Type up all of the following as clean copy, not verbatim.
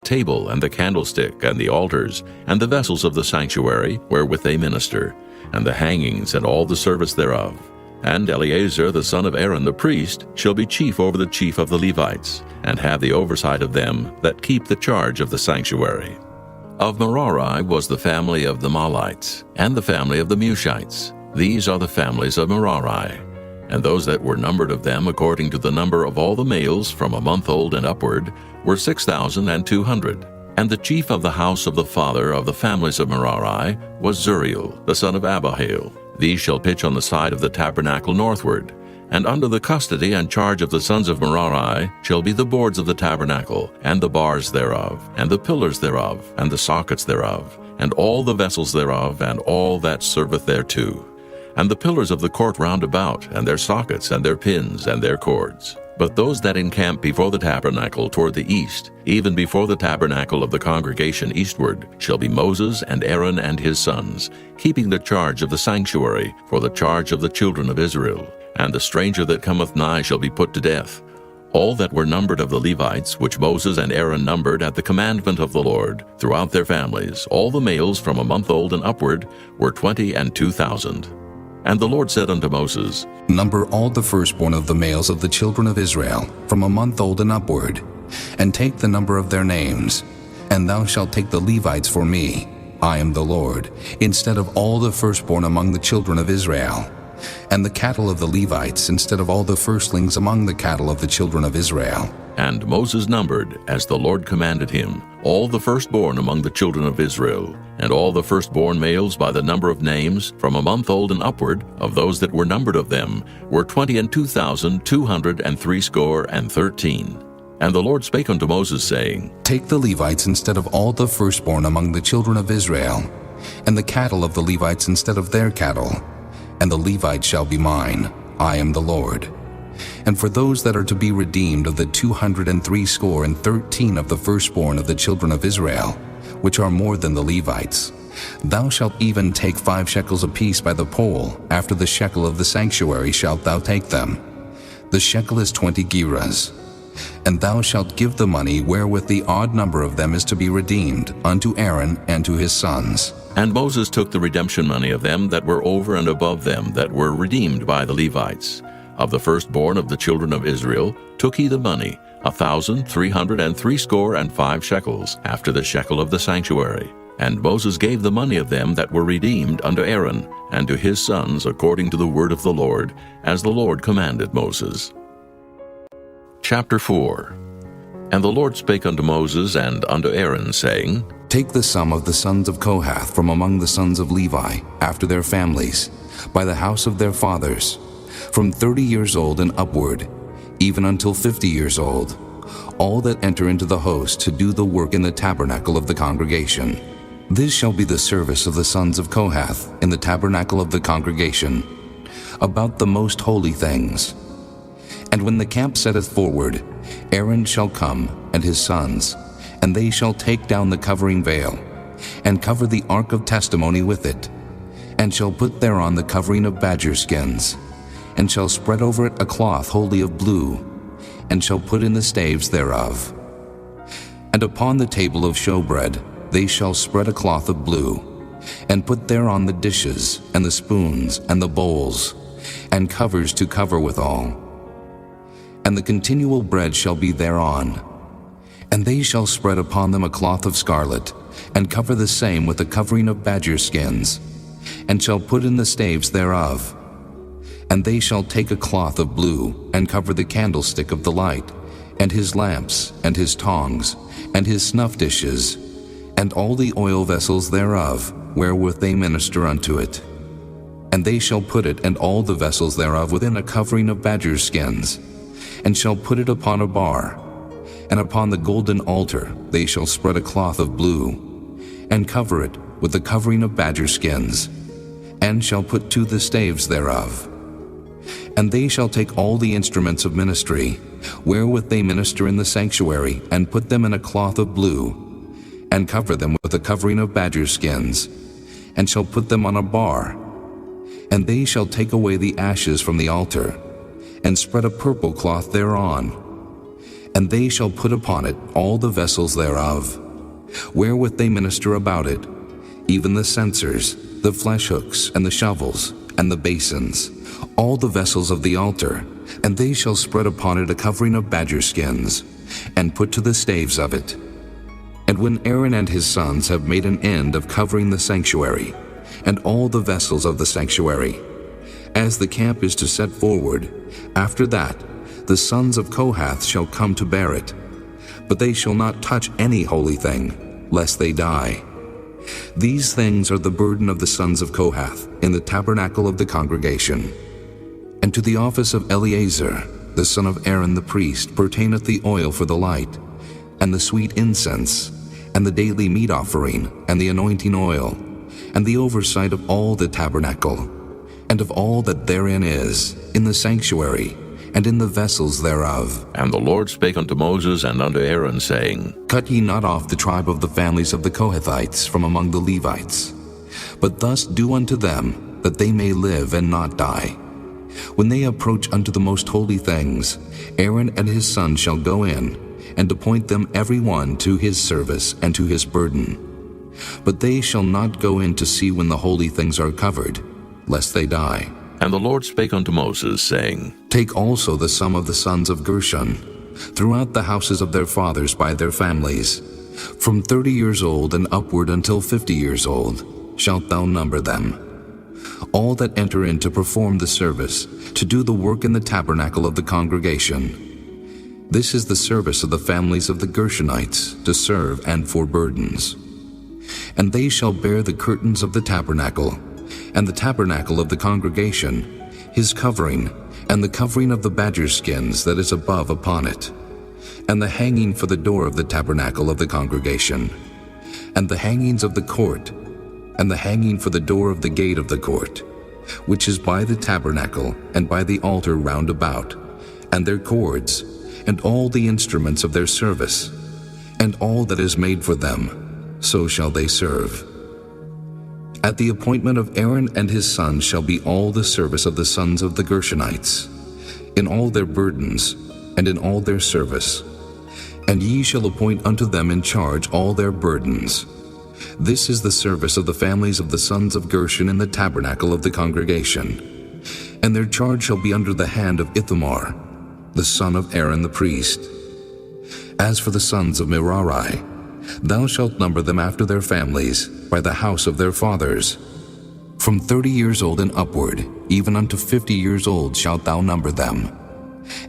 table and the candlestick and the altars and the vessels of the sanctuary wherewith they minister, and the hangings and all the service thereof. And Eleazar the son of Aaron the priest shall be chief over the chief of the Levites, and have the oversight of them that keep the charge of the sanctuary. Of Merari was the family of the Mahlites, and the family of the Mushites. These are the families of Merari. And those that were numbered of them according to the number of all the males from a month old and upward were 6,200. And the chief of the house of the father of the families of Merari was Zuriel, the son of Abihail. These shall pitch on the side of the tabernacle northward. And under the custody and charge of the sons of Merari shall be the boards of the tabernacle, and the bars thereof, and the pillars thereof, and the sockets thereof, and all the vessels thereof, and all that serveth thereto. And the pillars of the court round about, and their sockets, and their pins, and their cords. But those that encamp before the tabernacle toward the east, even before the tabernacle of the congregation eastward, shall be Moses and Aaron and his sons, keeping the charge of the sanctuary for the charge of the children of Israel. And the stranger that cometh nigh shall be put to death. All that were numbered of the Levites, which Moses and Aaron numbered at the commandment of the Lord, throughout their families, all the males from a month old and upward, were 22,000. And the Lord said unto Moses, Number all the firstborn of the males of the children of Israel, from a month old and upward, and take the number of their names. And thou shalt take the Levites for me, I am the Lord, instead of all the firstborn among the children of Israel, and the cattle of the Levites instead of all the firstlings among the cattle of the children of Israel. And Moses numbered, as the Lord commanded him, all the firstborn among the children of Israel, and all the firstborn males by the number of names, from a month old and upward, of those that were numbered of them, were 22,213. And the Lord spake unto Moses, saying, Take the Levites instead of all the firstborn among the children of Israel, and the cattle of the Levites instead of their cattle, and the Levites shall be mine, I am the Lord. And for those that are to be redeemed of the 213 of the firstborn of the children of Israel, which are more than the Levites, thou shalt even take 5 shekels apiece by the poll. After the shekel of the sanctuary shalt thou take them. The shekel is 20 gerahs. And thou shalt give the money wherewith the odd number of them is to be redeemed unto Aaron and to his sons. And Moses took the redemption money of them that were over and above them that were redeemed by the Levites. Of the firstborn of the children of Israel took he the money, 1,365 shekels, after the shekel of the sanctuary. And Moses gave the money of them that were redeemed unto Aaron, and to his sons according to the word of the Lord, as the Lord commanded Moses. Chapter 4. And the Lord spake unto Moses and unto Aaron, saying, Take the sum of the sons of Kohath from among the sons of Levi, after their families, by the house of their fathers, from 30 years old and upward, even until 50 years old, all that enter into the host to do the work in the tabernacle of the congregation. This shall be the service of the sons of Kohath in the tabernacle of the congregation, about the most holy things. And when the camp setteth forward, Aaron shall come, and his sons, and they shall take down the covering veil, and cover the ark of testimony with it, and shall put thereon the covering of badger skins, and shall spread over it a cloth wholly of blue, and shall put in the staves thereof. And upon the table of showbread they shall spread a cloth of blue, and put thereon the dishes, and the spoons, and the bowls, and covers to cover withal. And the continual bread shall be thereon. And they shall spread upon them a cloth of scarlet, and cover the same with a covering of badger skins, and shall put in the staves thereof. And they shall take a cloth of blue, and cover the candlestick of the light, and his lamps, and his tongs, and his snuff dishes, and all the oil vessels thereof, wherewith they minister unto it. And they shall put it and all the vessels thereof within a covering of badger skins, and shall put it upon a bar. And upon the golden altar they shall spread a cloth of blue, and cover it with the covering of badger skins, and shall put to the staves thereof. And they shall take all the instruments of ministry, wherewith they minister in the sanctuary, and put them in a cloth of blue, and cover them with a covering of badger skins, and shall put them on a bar. And they shall take away the ashes from the altar, and spread a purple cloth thereon, And they shall put upon it all the vessels thereof, wherewith they minister about it, even the censers, the flesh hooks, and the shovels, and the basins, all the vessels of the altar, and they shall spread upon it a covering of badger skins, and put to the staves of it. And when Aaron and his sons have made an end of covering the sanctuary, and all the vessels of the sanctuary, as the camp is to set forward, after that the sons of Kohath shall come to bear it, but they shall not touch any holy thing, lest they die. These things are the burden of the sons of Kohath in the tabernacle of the congregation. And to the office of Eleazar, the son of Aaron the priest, pertaineth the oil for the light, and the sweet incense, and the daily meat offering, and the anointing oil, and the oversight of all the tabernacle, and of all that therein is, in the sanctuary, and in the vessels thereof. And the Lord spake unto Moses and unto Aaron, saying, Cut ye not off the tribe of the families of the Kohathites from among the Levites, but thus do unto them, that they may live and not die. When they approach unto the most holy things, Aaron and his sons shall go in, and appoint them every one to his service and to his burden. But they shall not go in to see when the holy things are covered, lest they die. And the Lord spake unto Moses, saying, Take also the sum of the sons of Gershon, throughout the houses of their fathers by their families, from 30 years old and upward until 50 years old, shalt thou number them. All that enter in to perform the service, to do the work in the tabernacle of the congregation. This is the service of the families of the Gershonites, to serve and for burdens. And they shall bear the curtains of the tabernacle, and the tabernacle of the congregation, his covering, and the covering of the badger skins that is above upon it, and the hanging for the door of the tabernacle of the congregation, and the hangings of the court, and the hanging for the door of the gate of the court, which is by the tabernacle and by the altar round about, and their cords, and all the instruments of their service, and all that is made for them, so shall they serve. At the appointment of Aaron and his sons shall be all the service of the sons of the Gershonites, in all their burdens, and in all their service. And ye shall appoint unto them in charge all their burdens. This is the service of the families of the sons of Gershon in the tabernacle of the congregation. And their charge shall be under the hand of Ithamar, the son of Aaron the priest. As for the sons of Merari, thou shalt number them after their families, by the house of their fathers. From 30 years old and upward, even unto 50 years old shalt thou number them.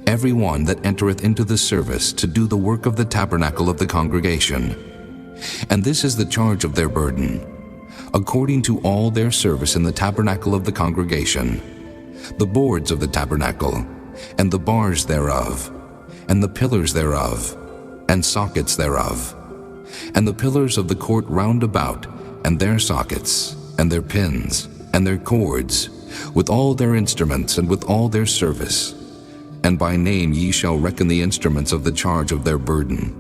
Every one that entereth into the service to do the work of the tabernacle of the congregation. And this is the charge of their burden, according to all their service in the tabernacle of the congregation, the boards of the tabernacle, and the bars thereof, and the pillars thereof, and sockets thereof, and the pillars of the court round about, and their sockets, and their pins, and their cords, with all their instruments, and with all their service. And by name ye shall reckon the instruments of the charge of their burden.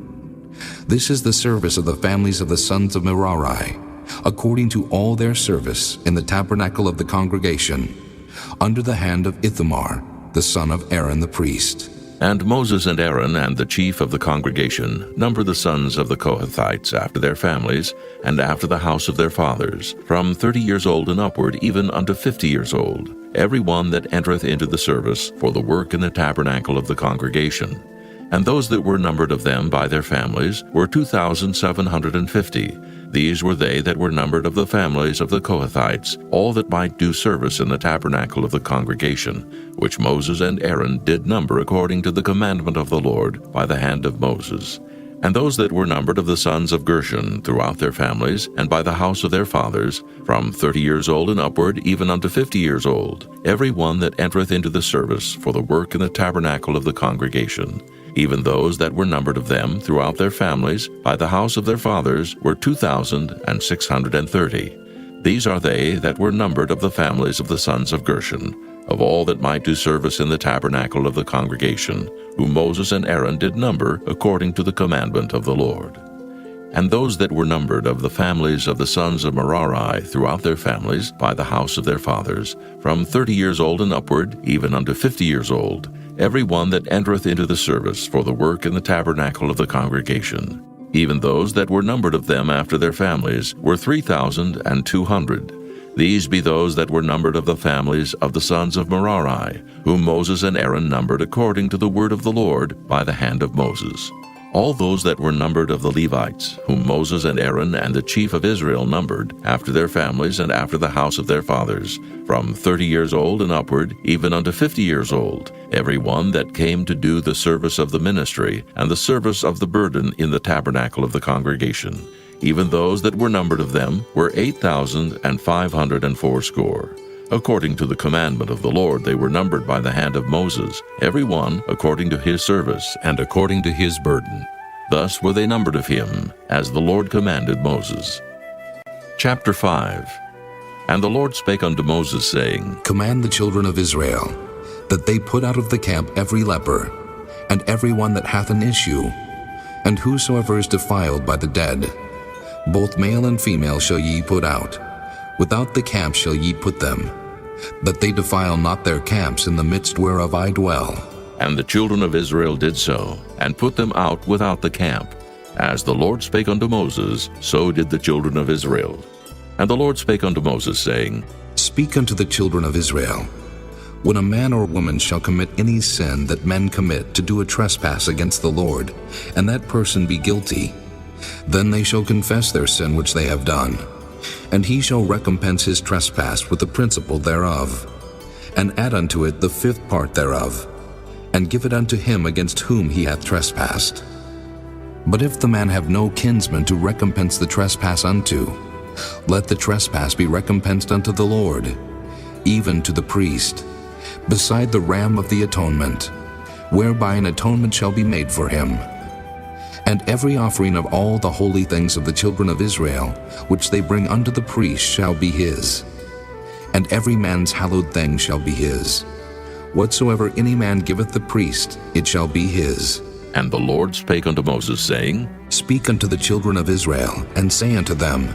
This is the service of the families of the sons of Merari, according to all their service in the tabernacle of the congregation, under the hand of Ithamar, the son of Aaron the priest. And Moses and Aaron and the chief of the congregation number the sons of the Kohathites after their families, and after the house of their fathers, from 30 years old and upward, even unto 50 years old, every one that entereth into the service for the work in the tabernacle of the congregation. And those that were numbered of them by their families were 2,750. These were they that were numbered of the families of the Kohathites, all that might do service in the tabernacle of the congregation, which Moses and Aaron did number according to the commandment of the Lord by the hand of Moses. And those that were numbered of the sons of Gershon throughout their families, and by the house of their fathers, from 30 years old and upward, even unto 50 years old, every one that entereth into the service for the work in the tabernacle of the congregation. Even those that were numbered of them throughout their families, by the house of their fathers, were 2,630. These are they that were numbered of the families of the sons of Gershon, of all that might do service in the tabernacle of the congregation, whom Moses and Aaron did number according to the commandment of the Lord. And those that were numbered of the families of the sons of Merari throughout their families by the house of their fathers, from 30 years old and upward, even unto 50 years old, every one that entereth into the service for the work in the tabernacle of the congregation. Even those that were numbered of them after their families were 3,200. These be those that were numbered of the families of the sons of Merari, whom Moses and Aaron numbered according to the word of the Lord by the hand of Moses. All those that were numbered of the Levites, whom Moses and Aaron and the chief of Israel numbered, after their families and after the house of their fathers, from 30 years old and upward, even unto 50 years old, every one that came to do the service of the ministry and the service of the burden in the tabernacle of the congregation. Even those that were numbered of them were 8,580. According to the commandment of the Lord they were numbered by the hand of Moses, every one according to his service and according to his burden. Thus were they numbered of him, as the Lord commanded Moses. Chapter 5. And the Lord spake unto Moses, saying, Command the children of Israel, that they put out of the camp every leper, and every one that hath an issue, and whosoever is defiled by the dead. Both male and female shall ye put out. Without the camp shall ye put them, that they defile not their camps in the midst whereof I dwell. And the children of Israel did so, and put them out without the camp. As the Lord spake unto Moses, so did the children of Israel. And the Lord spake unto Moses, saying, Speak unto the children of Israel, when a man or woman shall commit any sin that men commit to do a trespass against the Lord, and that person be guilty, then they shall confess their sin which they have done, and he shall recompense his trespass with the principal thereof, and add unto it the 5th part thereof, and give it unto him against whom he hath trespassed. But if the man have no kinsman to recompense the trespass unto, let the trespass be recompensed unto the Lord, even to the priest, beside the ram of the atonement, whereby an atonement shall be made for him. And every offering of all the holy things of the children of Israel, which they bring unto the priest, shall be his. And every man's hallowed thing shall be his. Whatsoever any man giveth the priest, it shall be his. And the Lord spake unto Moses, saying, Speak unto the children of Israel, and say unto them,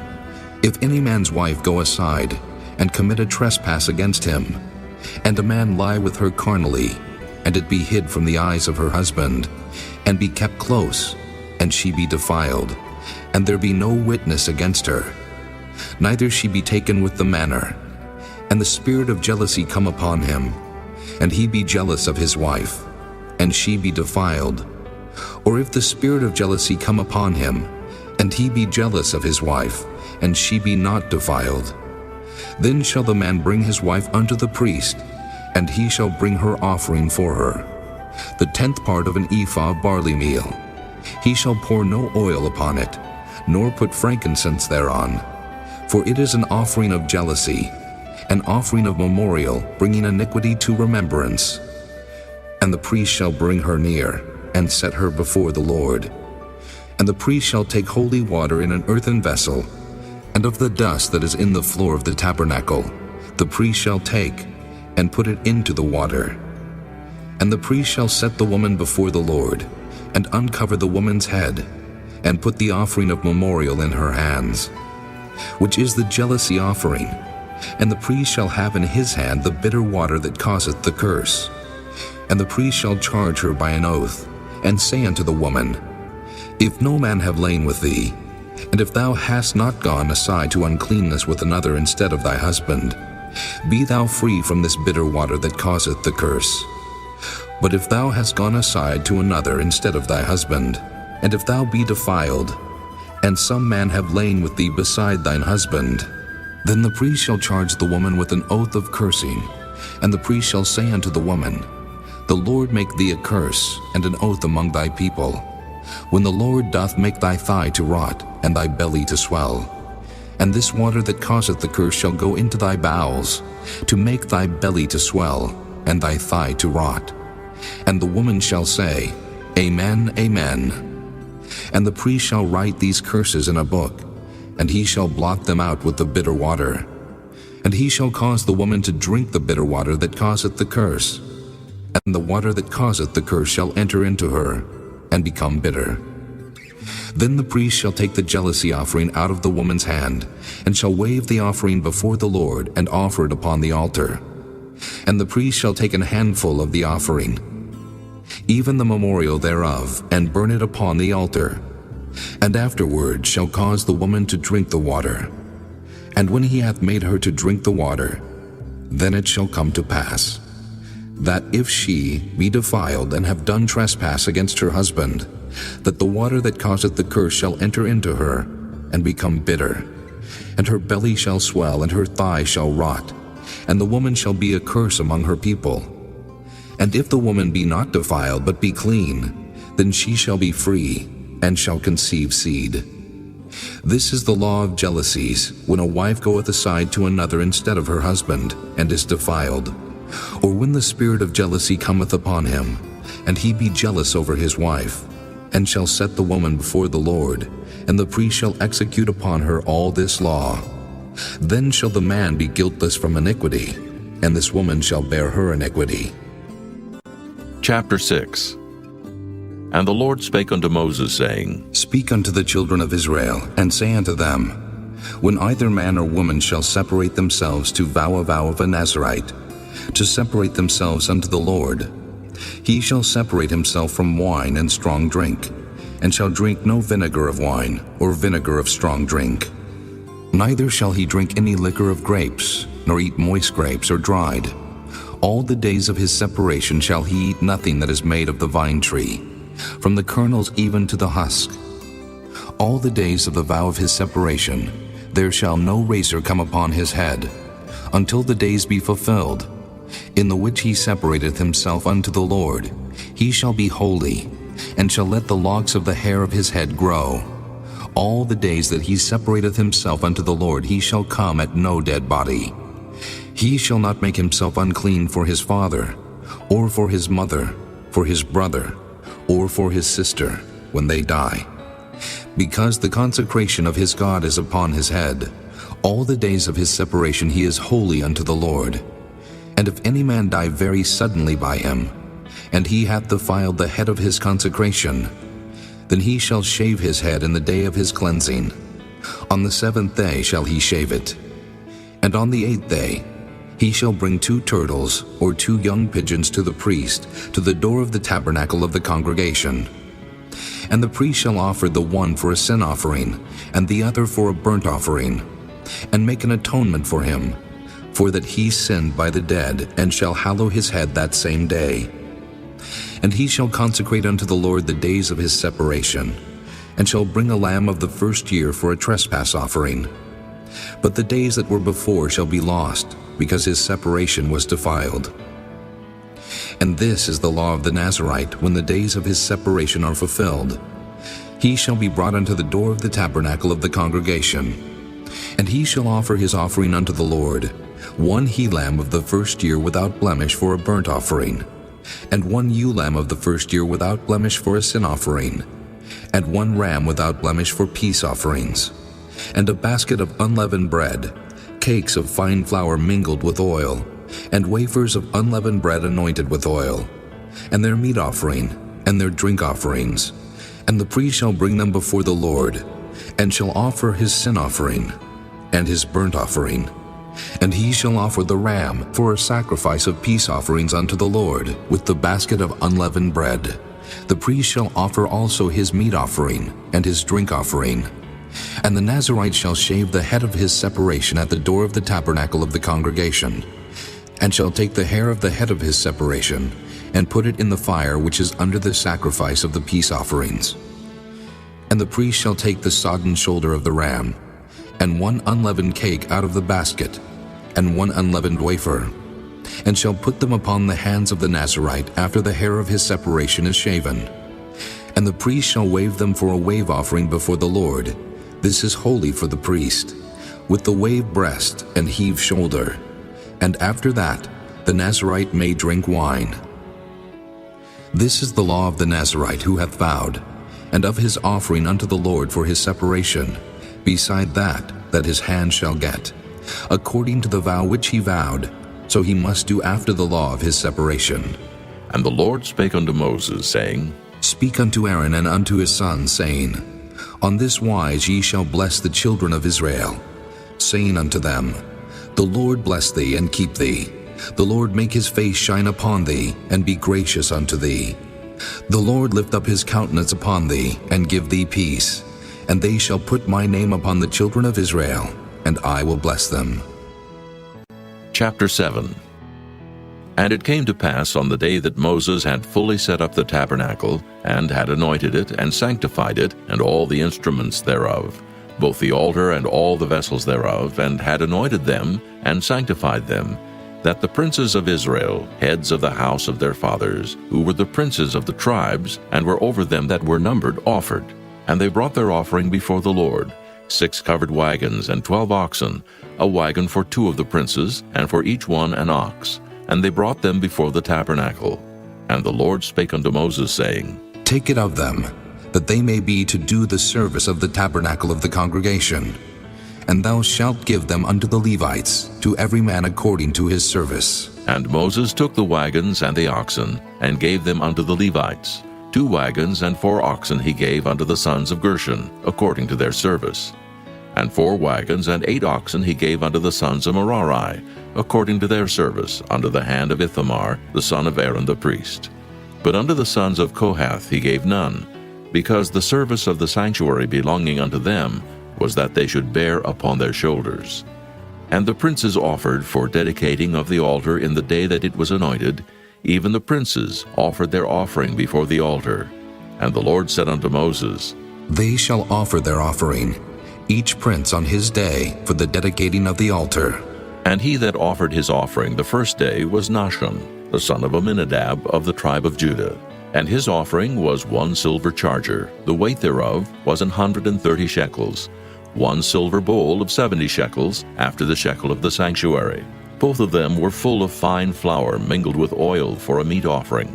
If any man's wife go aside, and commit a trespass against him, and a man lie with her carnally, and it be hid from the eyes of her husband, and be kept close, and she be defiled, and there be no witness against her, neither she be taken with the manner, and the spirit of jealousy come upon him, and he be jealous of his wife, and she be defiled, or if the spirit of jealousy come upon him, and he be jealous of his wife, and she be not defiled, then shall the man bring his wife unto the priest, and he shall bring her offering for her, the 10th part of an ephah of barley meal. He shall pour no oil upon it, nor put frankincense thereon, for it is an offering of jealousy, an offering of memorial, bringing iniquity to remembrance. And the priest shall bring her near, and set her before the Lord. And the priest shall take holy water in an earthen vessel, and of the dust that is in the floor of the tabernacle, the priest shall take, and put it into the water. And the priest shall set the woman before the Lord, and uncover the woman's head, and put the offering of memorial in her hands, which is the jealousy offering. And the priest shall have in his hand the bitter water that causeth the curse. And the priest shall charge her by an oath, and say unto the woman, If no man have lain with thee, and if thou hast not gone aside to uncleanness with another instead of thy husband, be thou free from this bitter water that causeth the curse. But if thou hast gone aside to another instead of thy husband, and if thou be defiled, and some man have lain with thee beside thine husband, then the priest shall charge the woman with an oath of cursing, and the priest shall say unto the woman, The Lord make thee a curse and an oath among thy people, when the Lord doth make thy thigh to rot, and thy belly to swell. And this water that causeth the curse shall go into thy bowels, to make thy belly to swell, and thy thigh to rot. And the woman shall say, Amen, Amen. And the priest shall write these curses in a book, and he shall blot them out with the bitter water. And he shall cause the woman to drink the bitter water that causeth the curse, and the water that causeth the curse shall enter into her, and become bitter. Then the priest shall take the jealousy offering out of the woman's hand, and shall wave the offering before the Lord, and offer it upon the altar. And the priest shall take an handful of the offering, even the memorial thereof, and burn it upon the altar. And afterward shall cause the woman to drink the water. And when he hath made her to drink the water, then it shall come to pass, that if she be defiled and have done trespass against her husband, that the water that causeth the curse shall enter into her, and become bitter. And her belly shall swell, and her thigh shall rot, and the woman shall be a curse among her people. And if the woman be not defiled, but be clean, then she shall be free, and shall conceive seed. This is the law of jealousies, when a wife goeth aside to another instead of her husband, and is defiled. Or when the spirit of jealousy cometh upon him, and he be jealous over his wife, and shall set the woman before the Lord, and the priest shall execute upon her all this law. Then shall the man be guiltless from iniquity, and this woman shall bear her iniquity. Chapter 6. And the Lord spake unto Moses, saying, Speak unto the children of Israel, and say unto them, When either man or woman shall separate themselves to vow a vow of a Nazirite, to separate themselves unto the Lord, he shall separate himself from wine and strong drink, and shall drink no vinegar of wine, or vinegar of strong drink. Neither shall he drink any liquor of grapes, nor eat moist grapes or dried. All the days of his separation shall he eat nothing that is made of the vine tree, from the kernels even to the husk. All the days of the vow of his separation, there shall no razor come upon his head, until the days be fulfilled, in the which he separateth himself unto the Lord. He shall be holy, and shall let the locks of the hair of his head grow. All the days that he separateth himself unto the Lord, he shall come at no dead body. He shall not make himself unclean for his father, or for his mother, for his brother, or for his sister, when they die. Because the consecration of his God is upon his head, all the days of his separation he is holy unto the Lord. And if any man die very suddenly by him, and he hath defiled the head of his consecration, then he shall shave his head in the day of his cleansing. On the 7th day shall he shave it. And on the 8th day he shall bring 2 turtles or 2 young pigeons to the priest, to the door of the tabernacle of the congregation. And the priest shall offer the one for a sin offering, and the other for a burnt offering, and make an atonement for him, for that he sinned by the dead, and shall hallow his head that same day. And he shall consecrate unto the Lord the days of his separation, and shall bring a lamb of the first year for a trespass offering. But the days that were before shall be lost, because his separation was defiled. And this is the law of the Nazirite, when the days of his separation are fulfilled. He shall be brought unto the door of the tabernacle of the congregation, and he shall offer his offering unto the Lord, 1 he-lamb of the first year without blemish for a burnt offering, and 1 ewe-lamb of the first year without blemish for a sin offering, and 1 ram without blemish for peace offerings, and a basket of unleavened bread, cakes of fine flour mingled with oil, and wafers of unleavened bread anointed with oil, and their meat offering, and their drink offerings. And the priest shall bring them before the Lord, and shall offer his sin offering, and his burnt offering. And he shall offer the ram for a sacrifice of peace offerings unto the Lord, with the basket of unleavened bread. The priest shall offer also his meat offering, and his drink offering. And the Nazirite shall shave the head of his separation at the door of the tabernacle of the congregation, and shall take the hair of the head of his separation, and put it in the fire which is under the sacrifice of the peace offerings. And the priest shall take the sodden shoulder of the ram, and 1 unleavened cake out of the basket, and 1 unleavened wafer, and shall put them upon the hands of the Nazirite after the hair of his separation is shaven. And the priest shall wave them for a wave offering before the Lord. This is holy for the priest, with the wave breast and heave shoulder. And after that, the Nazirite may drink wine. This is the law of the Nazirite who hath vowed, and of his offering unto the Lord for his separation, beside that his hand shall get, according to the vow which he vowed, so he must do after the law of his separation. And the Lord spake unto Moses, saying, Speak unto Aaron and unto his sons, saying, On this wise ye shall bless the children of Israel, saying unto them, The Lord bless thee and keep thee. The Lord make his face shine upon thee, and be gracious unto thee. The Lord lift up his countenance upon thee, and give thee peace. And they shall put my name upon the children of Israel, and I will bless them. Chapter 7. And it came to pass on the day that Moses had fully set up the tabernacle, and had anointed it, and sanctified it, and all the instruments thereof, both the altar and all the vessels thereof, and had anointed them, and sanctified them, that the princes of Israel, heads of the house of their fathers, who were the princes of the tribes, and were over them that were numbered, offered. And they brought their offering before the Lord, 6 covered wagons, and 12 oxen, a wagon for 2 of the princes, and for each one an ox. And they brought them before the tabernacle. And the Lord spake unto Moses, saying, Take it of them, that they may be to do the service of the tabernacle of the congregation. And thou shalt give them unto the Levites, to every man according to his service. And Moses took the wagons and the oxen, and gave them unto the Levites. 2 wagons and 4 oxen he gave unto the sons of Gershon, according to their service. And 4 wagons and 8 oxen he gave unto the sons of Merari, according to their service, under the hand of Ithamar, the son of Aaron the priest. But unto the sons of Kohath he gave none, because the service of the sanctuary belonging unto them was that they should bear upon their shoulders. And the princes offered for dedicating of the altar in the day that it was anointed, even the princes offered their offering before the altar. And the Lord said unto Moses, They shall offer their offering, each prince on his day, for the dedicating of the altar. And he that offered his offering the first day was Nahshon, the son of Amminadab of the tribe of Judah. And his offering was 1 silver charger, the weight thereof was 130 shekels, 1 silver bowl of 70 shekels, after the shekel of the sanctuary. Both of them were full of fine flour mingled with oil for a meat offering.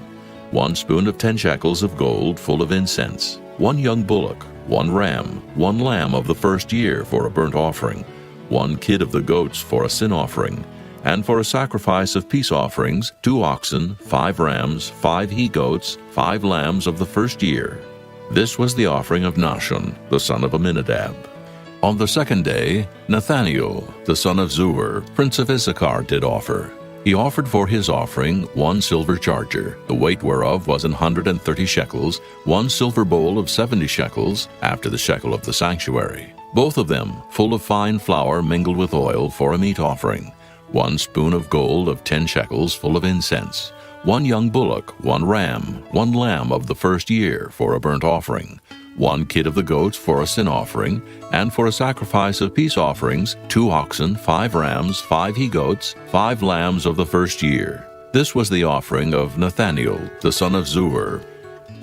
1 spoon of 10 shekels of gold full of incense, 1 young bullock, 1 ram, 1 lamb of the first year for a burnt offering, 1 kid of the goats for a sin offering, and for a sacrifice of peace offerings, 2 oxen, 5 rams, 5 he-goats, 5 lambs of the first year. This was the offering of Nahshon, the son of Amminadab. On the second day, Nathaniel, the son of Zuar, prince of Issachar, did offer. He offered for his offering 1 silver charger, the weight whereof was 130 shekels, 1 silver bowl of 70 shekels, after the shekel of the sanctuary. Both of them full of fine flour mingled with oil for a meat offering. 1 spoon of gold of 10 shekels full of incense. 1 young bullock, 1 ram, 1 lamb of the first year for a burnt offering. 1 kid of the goats for a sin offering, and for a sacrifice of peace offerings, 2 oxen, 5 rams, 5 he-goats, 5 lambs of the first year. This was the offering of Nathaniel, the son of Zuar.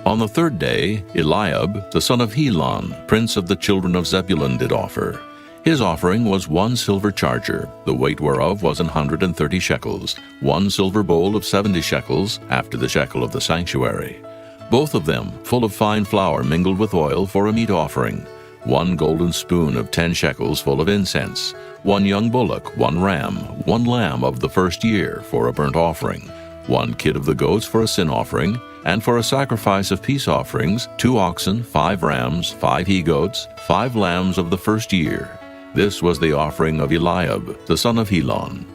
On the third day, Eliab, the son of Helon, prince of the children of Zebulun, did offer. His offering was 1 silver charger, the weight whereof was 130 shekels, 1 silver bowl of 70 shekels, after the shekel of the sanctuary. Both of them full of fine flour mingled with oil for a meat offering. 1 golden spoon of 10 shekels full of incense. 1 young bullock, 1 ram, 1 lamb of the first year for a burnt offering. 1 kid of the goats for a sin offering, and for a sacrifice of peace offerings, 2 oxen, 5 rams, 5 he-goats, 5 lambs of the first year. This was the offering of Eliab, the son of Helon.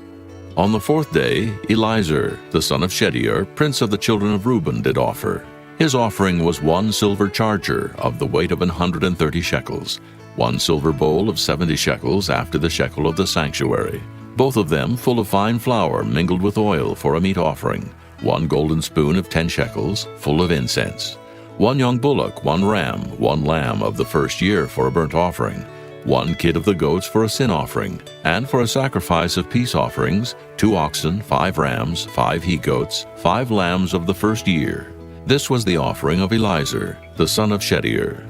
On the fourth day, Eliezer, the son of Shedeur, prince of the children of Reuben, did offer. His offering was 1 silver charger of the weight of 130 shekels, 1 silver bowl of 70 shekels after the shekel of the sanctuary. Both of them full of fine flour mingled with oil for a meat offering. 1 golden spoon of 10 shekels, full of incense. 1 young bullock, 1 ram, 1 lamb of the first year for a burnt offering. 1 kid of the goats for a sin offering, and for a sacrifice of peace offerings, 2 oxen, 5 rams, 5 he-goats, 5 lambs of the first year. This was the offering of Eliezer, the son of Shedeur.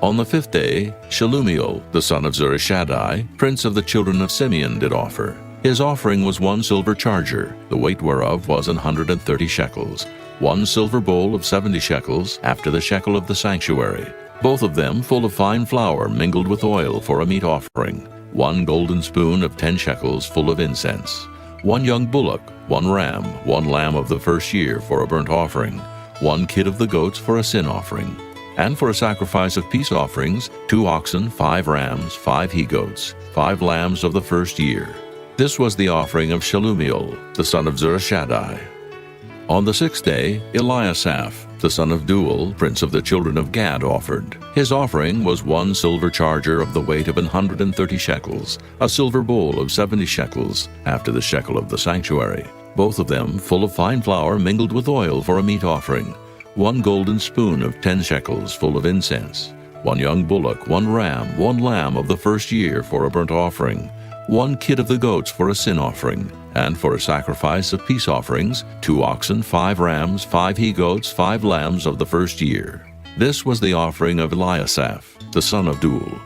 On the fifth day, Shelumiel, the son of Zurishaddai, prince of the children of Simeon, did offer. His offering was 1 silver charger, the weight whereof was 130 shekels, 1 silver bowl of 70 shekels, after the shekel of the sanctuary. Both of them full of fine flour mingled with oil for a meat offering. 1 golden spoon of 10 shekels full of incense. 1 young bullock, 1 ram, 1 lamb of the first year for a burnt offering. 1 kid of the goats for a sin offering. And for a sacrifice of peace offerings, 2 oxen, 5 rams, 5 he-goats, 5 lambs of the first year. This was the offering of Shelumiel, the son of Zurishaddai. On the 6th day, Eliasaph, the son of Deuel, prince of the children of Gad, offered. His offering was 1 silver charger of the weight of 130 shekels, a silver bowl of 70 shekels, after the shekel of the sanctuary, both of them full of fine flour mingled with oil for a meat offering, 1 golden spoon of 10 shekels full of incense, 1 young bullock, 1 ram, 1 lamb of the first year for a burnt offering, 1 kid of the goats for a sin offering, and for a sacrifice of peace offerings, 2 oxen, 5 rams, 5 he-goats, 5 lambs of the first year. This was the offering of Eliasaph, the son of Deuel.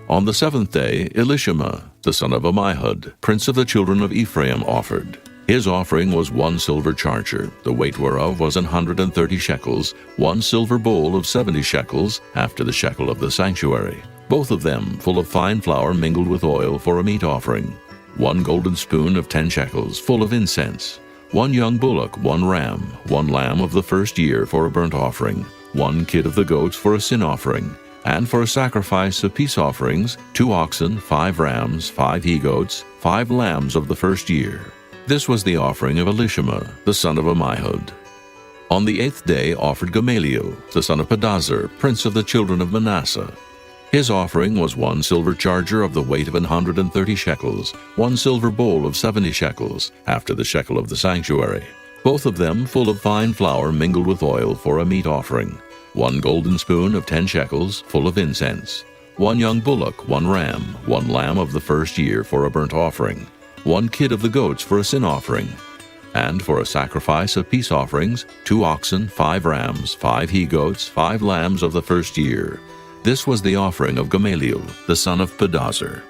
On the 7th day, Elishama, the son of Ammihud, prince of the children of Ephraim, offered. His offering was 1 silver charger, the weight whereof was 130 shekels, 1 silver bowl of 70 shekels, after the shekel of the sanctuary, both of them full of fine flour mingled with oil for a meat offering, 1 golden spoon of 10 shekels full of incense, 1 young bullock, 1 ram, 1 lamb of the first year for a burnt offering, 1 kid of the goats for a sin offering, and for a sacrifice of peace offerings, 2 oxen, 5 rams, 5 he-goats, 5 lambs of the first year. This was the offering of Elishama, the son of Ammihud. On the 8th day offered Gamaliel, the son of Pedahzur, prince of the children of Manasseh. His offering was 1 silver charger of the weight of 130 shekels, 1 silver bowl of 70 shekels, after the shekel of the sanctuary, both of them full of fine flour mingled with oil for a meat offering, 1 golden spoon of 10 shekels full of incense, 1 young bullock, 1 ram, 1 lamb of the first year for a burnt offering, 1 kid of the goats for a sin offering, and for a sacrifice of peace offerings, 2 oxen, 5 rams, 5 he-goats, 5 lambs of the first year. This was the offering of Gamaliel, the son of Pedahzur.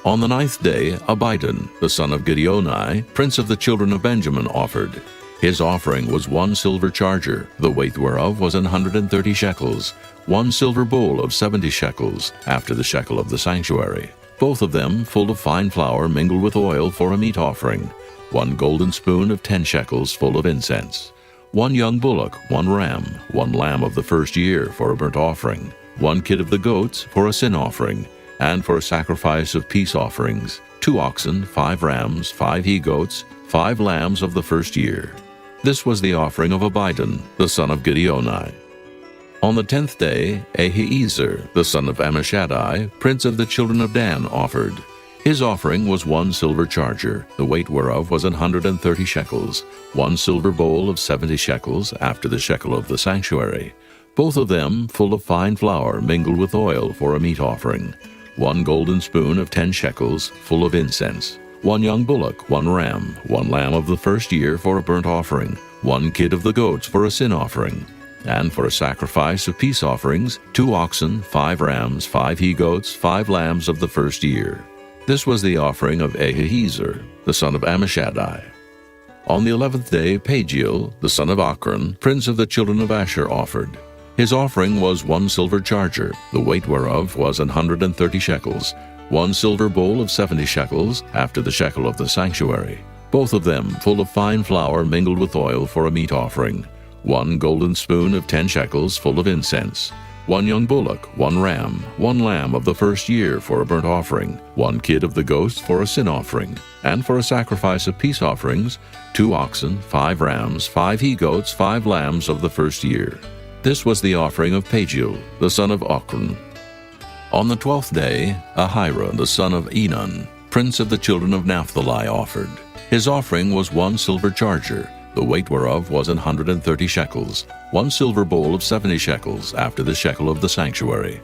On the 9th day, Abidan, the son of Gideoni, prince of the children of Benjamin, offered. His offering was 1 silver charger, the weight whereof was 130 shekels, 1 silver bowl of 70 shekels, after the shekel of the sanctuary, both of them full of fine flour mingled with oil for a meat offering, 1 golden spoon of 10 shekels full of incense, 1 young bullock, 1 ram, 1 lamb of the first year for a burnt offering, 1 kid of the goats for a sin offering, and for a sacrifice of peace offerings, 2 oxen, 5 rams, 5 he-goats, 5 lambs of the first year. This was the offering of Abidan, the son of Gideoni. On the 10th day, Ahiezer, the son of Ammishaddai, prince of the children of Dan, offered. His offering was 1 silver charger, the weight whereof was 130 shekels, 1 silver bowl of 70 shekels, after the shekel of the sanctuary, both of them full of fine flour mingled with oil for a meat offering, 1 golden spoon of 10 shekels full of incense, 1 young bullock, 1 ram, 1 lamb of the first year for a burnt offering, 1 kid of the goats for a sin offering, and for a sacrifice of peace offerings, 2 oxen, 5 rams, 5 he-goats, 5 lambs of the first year. This was the offering of Ahiezer, the son of Ammishaddai. On the 11th day, Pagiel, the son of Ochran, prince of the children of Asher, offered. His offering was 1 silver charger, the weight whereof was 130 shekels, 1 silver bowl of 70 shekels, after the shekel of the sanctuary, both of them full of fine flour mingled with oil for a meat offering, 1 golden spoon of 10 shekels full of incense, 1 young bullock, 1 ram, 1 lamb of the first year for a burnt offering, 1 kid of the goats for a sin offering, and for a sacrifice of peace offerings, 2 oxen, 5 rams, 5 he-goats, 5 lambs of the first year. This was the offering of Pagiel, the son of Ochran. On the 12th day, Ahira, the son of Enan, prince of the children of Naphtali, offered. His offering was 1 silver charger, the weight whereof was 130 shekels, 1 silver bowl of 70 shekels, after the shekel of the sanctuary,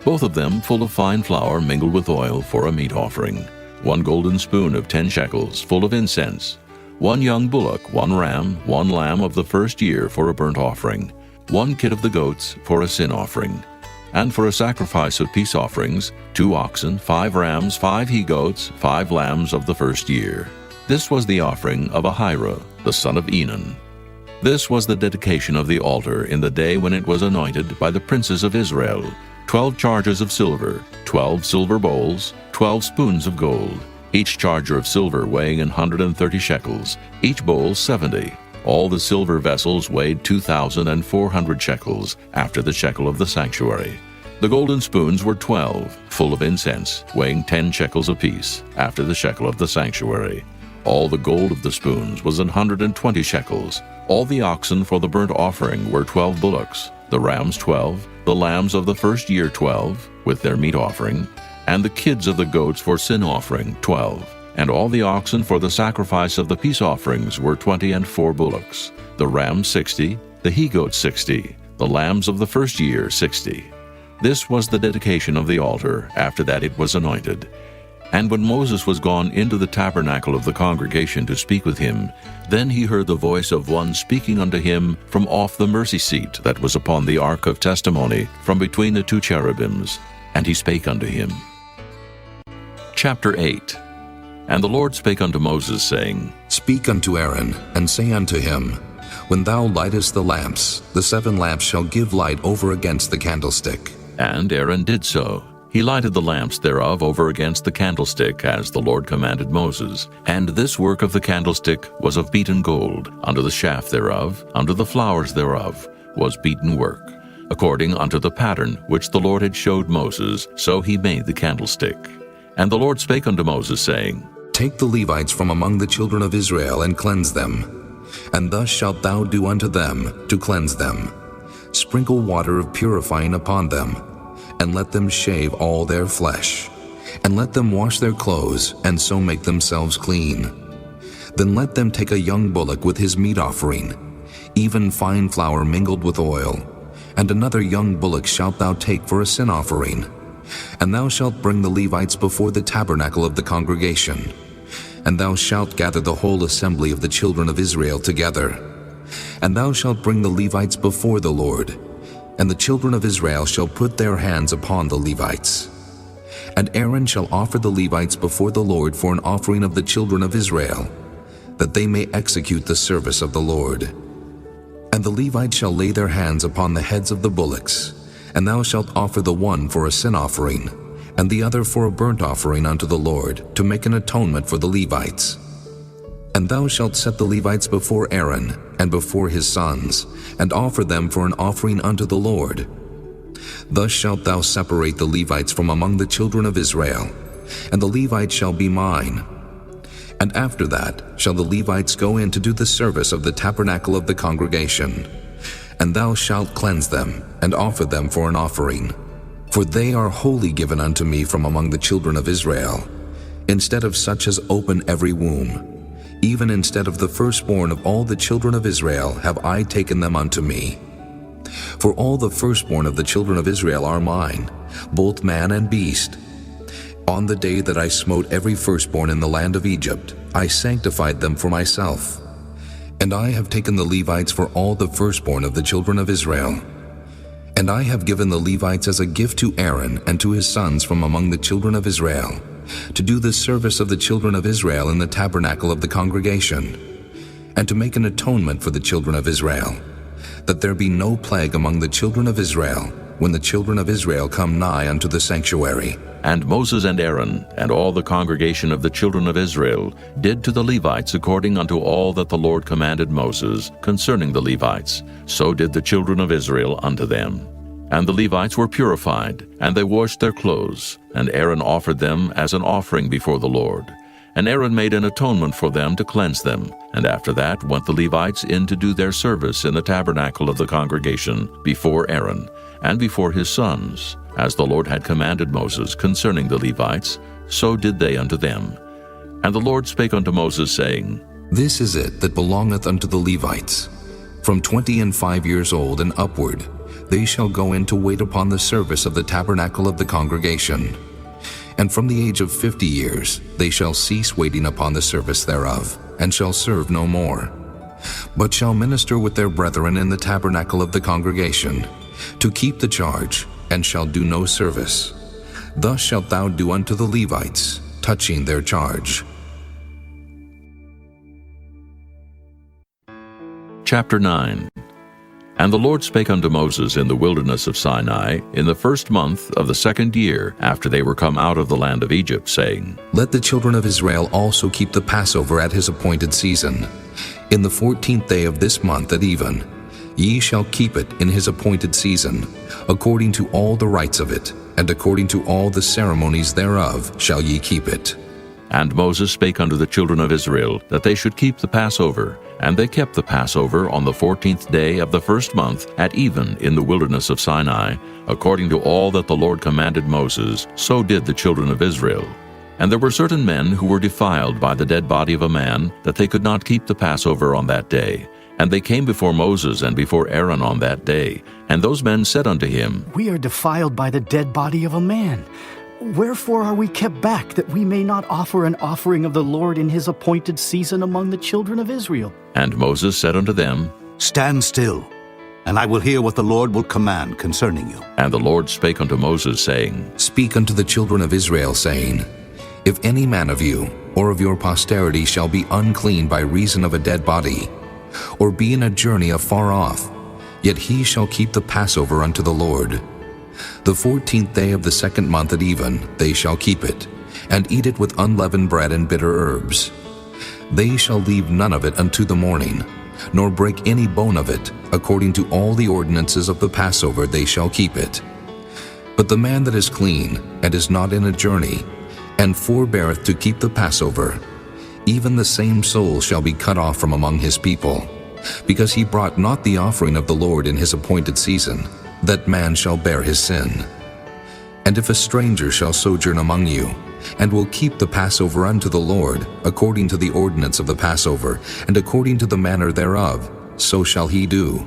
both of them full of fine flour mingled with oil for a meat offering, 1 golden spoon of 10 shekels full of incense, 1 young bullock, 1 ram, 1 lamb of the first year for a burnt offering, 1 kid of the goats for a sin offering, and for a sacrifice of peace offerings, 2 oxen, 5 rams, 5 he-goats, 5 lambs of the first year. This was the offering of Ahira, the son of Enan. This was the dedication of the altar in the day when it was anointed by the princes of Israel, 12 chargers of silver, 12 silver bowls, 12 spoons of gold, each charger of silver weighing 130 shekels, each bowl 70, All the silver vessels weighed 2,400 shekels, after the shekel of the sanctuary. The golden spoons were 12, full of incense, weighing 10 shekels apiece, after the shekel of the sanctuary. All the gold of the spoons was 120 shekels. All the oxen for the burnt offering were 12 bullocks, the rams 12, the lambs of the first year 12, with their meat offering, and the kids of the goats for sin offering 12. And all the oxen for the sacrifice of the peace offerings were 20 and 4 bullocks, the rams 60, the he-goats 60, the lambs of the first year 60. This was the dedication of the altar. After that it was anointed. And when Moses was gone into the tabernacle of the congregation to speak with him, then he heard the voice of one speaking unto him from off the mercy seat that was upon the ark of testimony, from between the 2 cherubims. And he spake unto him. Chapter 8. And the Lord spake unto Moses, saying, Speak unto Aaron, and say unto him, When thou lightest the lamps, the 7 lamps shall give light over against the candlestick. And Aaron did so. He lighted the lamps thereof over against the candlestick, as the Lord commanded Moses. And this work of the candlestick was of beaten gold. Under the shaft thereof, under the flowers thereof, was beaten work. According unto the pattern which the Lord had showed Moses, so he made the candlestick. And the Lord spake unto Moses, saying, Take the Levites from among the children of Israel, and cleanse them. And thus shalt thou do unto them, to cleanse them. Sprinkle water of purifying upon them, and let them shave all their flesh. And let them wash their clothes, and so make themselves clean. Then let them take a young bullock with his meat offering, even fine flour mingled with oil. And another young bullock shalt thou take for a sin offering. And thou shalt bring the Levites before the tabernacle of the congregation. And thou shalt gather the whole assembly of the children of Israel together. And thou shalt bring the Levites before the Lord. And the children of Israel shall put their hands upon the Levites. And Aaron shall offer the Levites before the Lord for an offering of the children of Israel, that they may execute the service of the Lord. And the Levites shall lay their hands upon the heads of the bullocks, and thou shalt offer the one for a sin offering, and the other for a burnt offering unto the Lord, to make an atonement for the Levites. And thou shalt set the Levites before Aaron, and before his sons, and offer them for an offering unto the Lord. Thus shalt thou separate the Levites from among the children of Israel, and the Levites shall be mine. And after that shall the Levites go in to do the service of the tabernacle of the congregation. And thou shalt cleanse them, and offer them for an offering. For they are wholly given unto me from among the children of Israel, instead of such as open every womb. Even instead of the firstborn of all the children of Israel have I taken them unto me. For all the firstborn of the children of Israel are mine, both man and beast. On the day that I smote every firstborn in the land of Egypt, I sanctified them for myself. And I have taken the Levites for all the firstborn of the children of Israel. And I have given the Levites as a gift to Aaron and to his sons from among the children of Israel, to do the service of the children of Israel in the tabernacle of the congregation, and to make an atonement for the children of Israel, that there be no plague among the children of Israel, when the children of Israel come nigh unto the sanctuary. And Moses and Aaron, and all the congregation of the children of Israel, did to the Levites according unto all that the Lord commanded Moses concerning the Levites. So did the children of Israel unto them. And the Levites were purified, and they washed their clothes, and Aaron offered them as an offering before the Lord. And Aaron made an atonement for them to cleanse them. And after that went the Levites in to do their service in the tabernacle of the congregation before Aaron, and before his sons. As the Lord had commanded Moses concerning the Levites, so did they unto them. And the Lord spake unto Moses, saying, This is it that belongeth unto the Levites. From 25 years old and upward, they shall go in to wait upon the service of the tabernacle of the congregation. And from the age of 50 years they shall cease waiting upon the service thereof, and shall serve no more, but shall minister with their brethren in the tabernacle of the congregation, to keep the charge, and shall do no service. Thus shalt thou do unto the Levites, touching their charge. Chapter 9. And the Lord spake unto Moses in the wilderness of Sinai in the first month of the 2nd year after they were come out of the land of Egypt, saying, Let the children of Israel also keep the Passover at his appointed season. In the 14th day of this month at even, ye shall keep it in his appointed season, according to all the rites of it, and according to all the ceremonies thereof shall ye keep it. And Moses spake unto the children of Israel that they should keep the Passover. And they kept the Passover on the 14th day of the first month at even in the wilderness of Sinai, according to all that the Lord commanded Moses, so did the children of Israel. And there were certain men who were defiled by the dead body of a man, that they could not keep the Passover on that day. And they came before Moses and before Aaron on that day. And those men said unto him, We are defiled by the dead body of a man. Wherefore are we kept back, that we may not offer an offering of the Lord in his appointed season among the children of Israel? And Moses said unto them, Stand still, and I will hear what the Lord will command concerning you. And the Lord spake unto Moses, saying, Speak unto the children of Israel, saying, If any man of you or of your posterity shall be unclean by reason of a dead body, or be in a journey afar off, yet he shall keep the Passover unto the Lord. The 14th day of the second month at even they shall keep it, and eat it with unleavened bread and bitter herbs. They shall leave none of it unto the morning, nor break any bone of it. According to all the ordinances of the Passover they shall keep it. But the man that is clean, and is not in a journey, and forbeareth to keep the Passover, even the same soul shall be cut off from among his people, because he brought not the offering of the Lord in his appointed season. That man shall bear his sin. And if a stranger shall sojourn among you, and will keep the Passover unto the Lord, according to the ordinance of the Passover, and according to the manner thereof, so shall he do.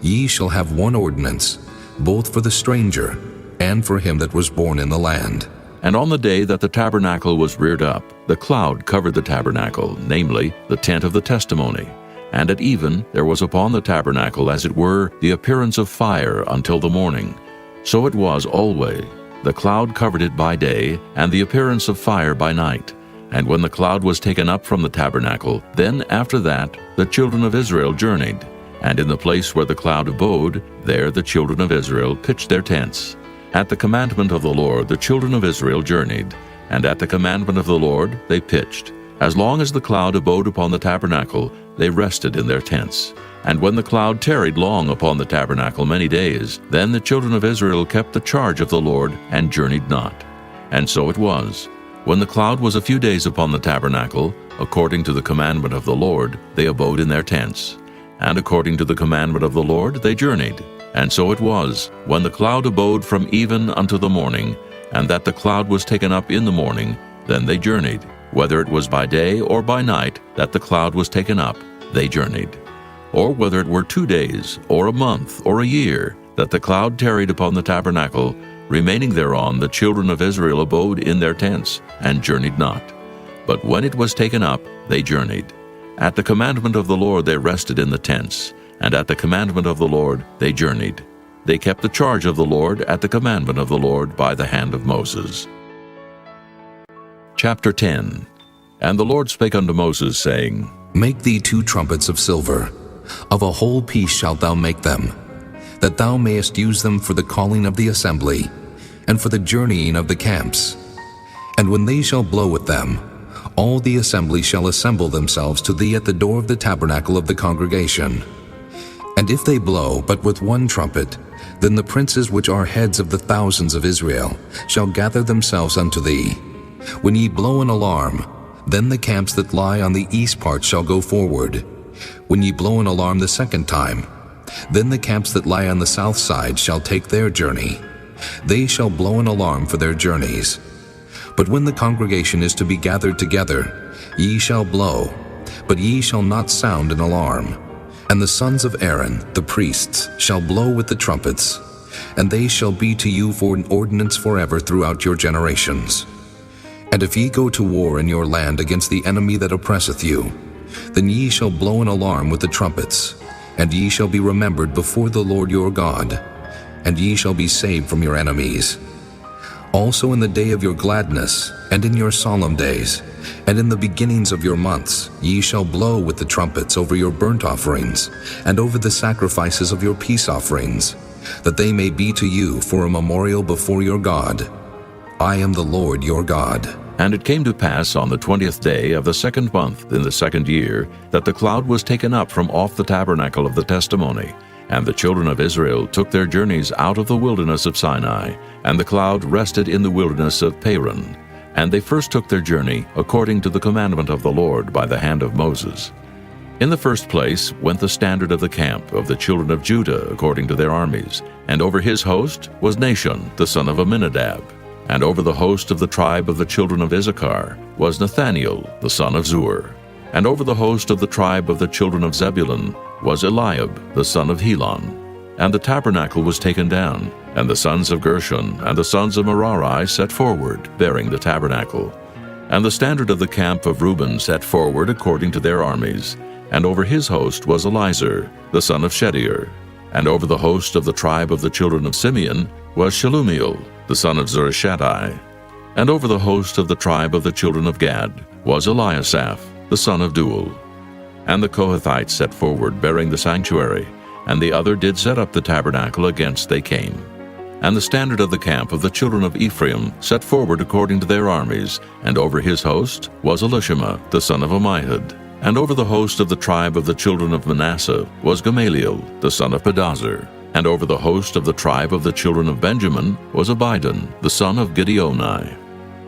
Ye shall have one ordinance, both for the stranger, and for him that was born in the land. And on the day that the tabernacle was reared up, the cloud covered the tabernacle, namely, the tent of the testimony. And at even there was upon the tabernacle, as it were, the appearance of fire until the morning. So it was always. The cloud covered it by day, and the appearance of fire by night. And when the cloud was taken up from the tabernacle, then after that the children of Israel journeyed. And in the place where the cloud abode, there the children of Israel pitched their tents. At the commandment of the Lord the children of Israel journeyed, and at the commandment of the Lord they pitched. As long as the cloud abode upon the tabernacle, they rested in their tents. And when the cloud tarried long upon the tabernacle many days, then the children of Israel kept the charge of the Lord, and journeyed not. And so it was, when the cloud was a few days upon the tabernacle, according to the commandment of the Lord, they abode in their tents. And according to the commandment of the Lord they journeyed. And so it was, when the cloud abode from even unto the morning, and that the cloud was taken up in the morning, then they journeyed. Whether it was by day or by night that the cloud was taken up, they journeyed. Or whether it were 2 days, or a month, or a year, that the cloud tarried upon the tabernacle, remaining thereon the children of Israel abode in their tents, and journeyed not. But when it was taken up, they journeyed. At the commandment of the Lord they rested in the tents, and at the commandment of the Lord they journeyed. They kept the charge of the Lord at the commandment of the Lord by the hand of Moses. Chapter 10. And the Lord spake unto Moses, saying, Make thee 2 trumpets of silver. Of a whole piece shalt thou make them, that thou mayest use them for the calling of the assembly, and for the journeying of the camps. And when they shall blow with them, all the assembly shall assemble themselves to thee at the door of the tabernacle of the congregation. And if they blow but with 1 trumpet, then the princes which are heads of the thousands of Israel shall gather themselves unto thee. When ye blow an alarm, then the camps that lie on the east part shall go forward. When ye blow an alarm the second time, then the camps that lie on the south side shall take their journey. They shall blow an alarm for their journeys. But when the congregation is to be gathered together, ye shall blow, but ye shall not sound an alarm. And the sons of Aaron, the priests, shall blow with the trumpets, and they shall be to you for an ordinance forever throughout your generations. And if ye go to war in your land against the enemy that oppresseth you, then ye shall blow an alarm with the trumpets, and ye shall be remembered before the Lord your God, and ye shall be saved from your enemies. Also in the day of your gladness, and in your solemn days, and in the beginnings of your months, ye shall blow with the trumpets over your burnt offerings, and over the sacrifices of your peace offerings, that they may be to you for a memorial before your God. I am the Lord your God. And it came to pass on the 20th day of the second month in the second year that the cloud was taken up from off the tabernacle of the testimony. And the children of Israel took their journeys out of the wilderness of Sinai, and the cloud rested in the wilderness of Paran. And they first took their journey according to the commandment of the Lord by the hand of Moses. In the first place went the standard of the camp of the children of Judah according to their armies, and over his host was Nahshon the son of Amminadab. And over the host of the tribe of the children of Issachar was Nathaniel the son of Zur. And over the host of the tribe of the children of Zebulun was Eliab the son of Helon. And the tabernacle was taken down, and the sons of Gershon and the sons of Merari set forward, bearing the tabernacle. And the standard of the camp of Reuben set forward according to their armies, and over his host was Elizur the son of Shedeur. And over the host of the tribe of the children of Simeon was Shelumiel the son of Zurishaddai. And over the host of the tribe of the children of Gad was Eliasaph the son of Deuel. And the Kohathites set forward, bearing the sanctuary, and the other did set up the tabernacle against they came. And the standard of the camp of the children of Ephraim set forward according to their armies, and over his host was Elishama the son of Ammihud. And over the host of the tribe of the children of Manasseh was Gamaliel the son of Pedazur. And over the host of the tribe of the children of Benjamin was Abidan the son of Gideoni.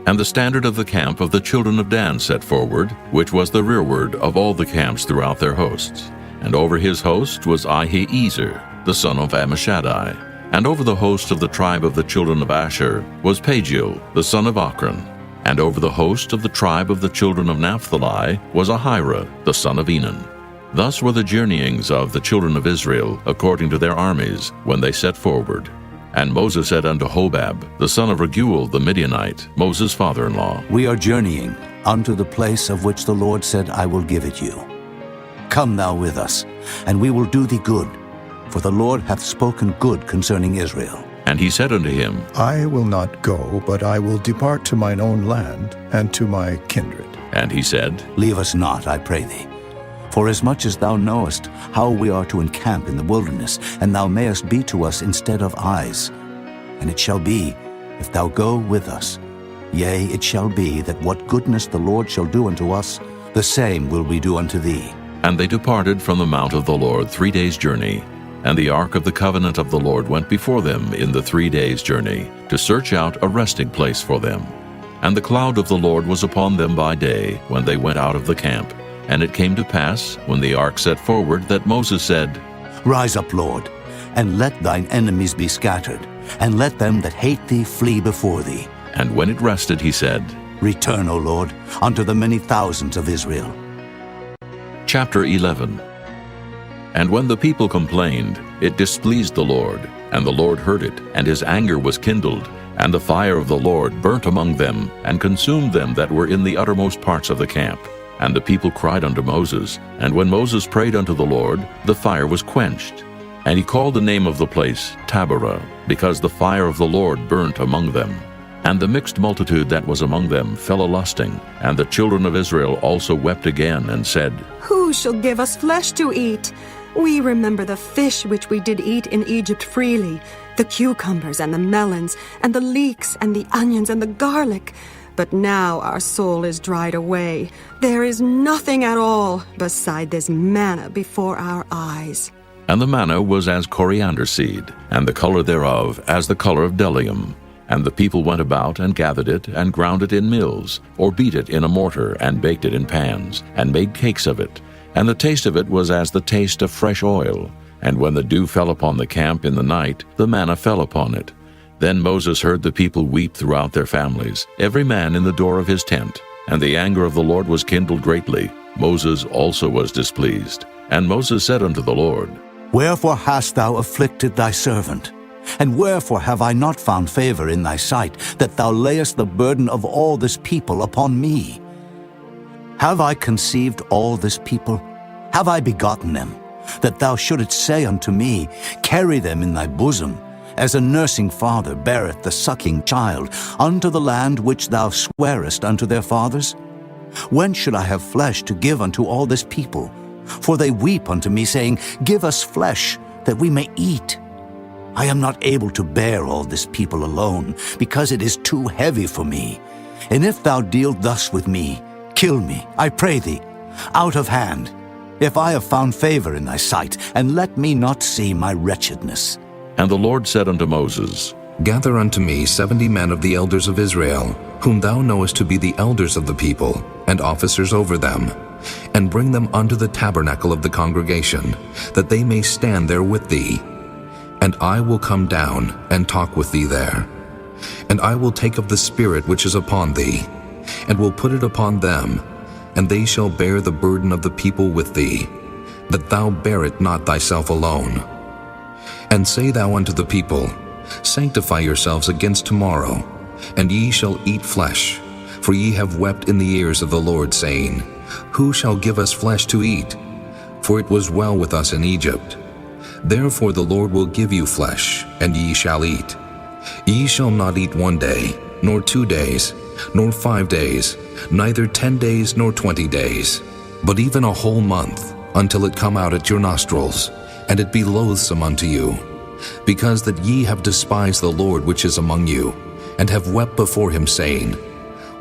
And the standard of the camp of the children of Dan set forward, which was the rearward of all the camps throughout their hosts. And over his host was Ahiezer the son of Ammishaddai. And over the host of the tribe of the children of Asher was Pagiel the son of Ochran. And over the host of the tribe of the children of Naphtali was Ahira the son of Enan. Thus were the journeyings of the children of Israel according to their armies when they set forward. And Moses said unto Hobab the son of Raguel the Midianite, Moses' father-in-law, We are journeying unto the place of which the Lord said, I will give it you. Come thou with us, and we will do thee good, for the Lord hath spoken good concerning Israel. And he said unto him, I will not go, but I will depart to mine own land and to my kindred. And he said, Leave us not, I pray thee. For as much as thou knowest how we are to encamp in the wilderness, and thou mayest be to us instead of eyes. And it shall be, if thou go with us, yea, it shall be that what goodness the Lord shall do unto us, the same will we do unto thee. And they departed from the mount of the Lord 3 days' journey. And the ark of the covenant of the Lord went before them in the 3 days' journey, to search out a resting place for them. And the cloud of the Lord was upon them by day, when they went out of the camp. And it came to pass, when the ark set forward, that Moses said, Rise up, Lord, and let thine enemies be scattered, and let them that hate thee flee before thee. And when it rested, he said, Return, O Lord, unto the many thousands of Israel. Chapter 11. And when the people complained, it displeased the Lord, and the Lord heard it, and his anger was kindled, and the fire of the Lord burnt among them, and consumed them that were in the uttermost parts of the camp. And the people cried unto Moses, and when Moses prayed unto the Lord, the fire was quenched. And he called the name of the place Taberah, because the fire of the Lord burnt among them. And the mixed multitude that was among them fell a-lusting, and the children of Israel also wept again, and said, Who shall give us flesh to eat? We remember the fish which we did eat in Egypt freely, the cucumbers and the melons, and the leeks and the onions and the garlic. But now our soul is dried away. There is nothing at all beside this manna before our eyes. And the manna was as coriander seed, and the color thereof as the color of bdellium. And the people went about and gathered it, and ground it in mills, or beat it in a mortar, and baked it in pans, and made cakes of it. And the taste of it was as the taste of fresh oil. And when the dew fell upon the camp in the night, the manna fell upon it. Then Moses heard the people weep throughout their families, every man in the door of his tent. And the anger of the Lord was kindled greatly. Moses also was displeased. And Moses said unto the Lord, Wherefore hast thou afflicted thy servant? And wherefore have I not found favor in thy sight, that thou layest the burden of all this people upon me? Have I conceived all this people? Have I begotten them? That thou shouldest say unto me, Carry them in thy bosom, as a nursing father beareth the sucking child, unto the land which thou swarest unto their fathers? When should I have flesh to give unto all this people? For they weep unto me, saying, Give us flesh, that we may eat. I am not able to bear all this people alone, because it is too heavy for me. And if thou deal thus with me, kill me, I pray thee, out of hand, if I have found favor in thy sight, and let me not see my wretchedness. And the Lord said unto Moses, Gather unto me 70 men of the elders of Israel, whom thou knowest to be the elders of the people, and officers over them, and bring them unto the tabernacle of the congregation, that they may stand there with thee. And I will come down and talk with thee there. And I will take of the Spirit which is upon thee, and will put it upon them, and they shall bear the burden of the people with thee, that thou bear it not thyself alone. And say thou unto the people, Sanctify yourselves against tomorrow, and ye shall eat flesh. For ye have wept in the ears of the Lord, saying, Who shall give us flesh to eat? For it was well with us in Egypt. Therefore the Lord will give you flesh, and ye shall eat. Ye shall not eat 1 day, nor 2 days, nor 5 days, neither 10 days nor 20 days, but even a whole month, until it come out at your nostrils, and it be loathsome unto you, because that ye have despised the Lord which is among you, and have wept before him, saying,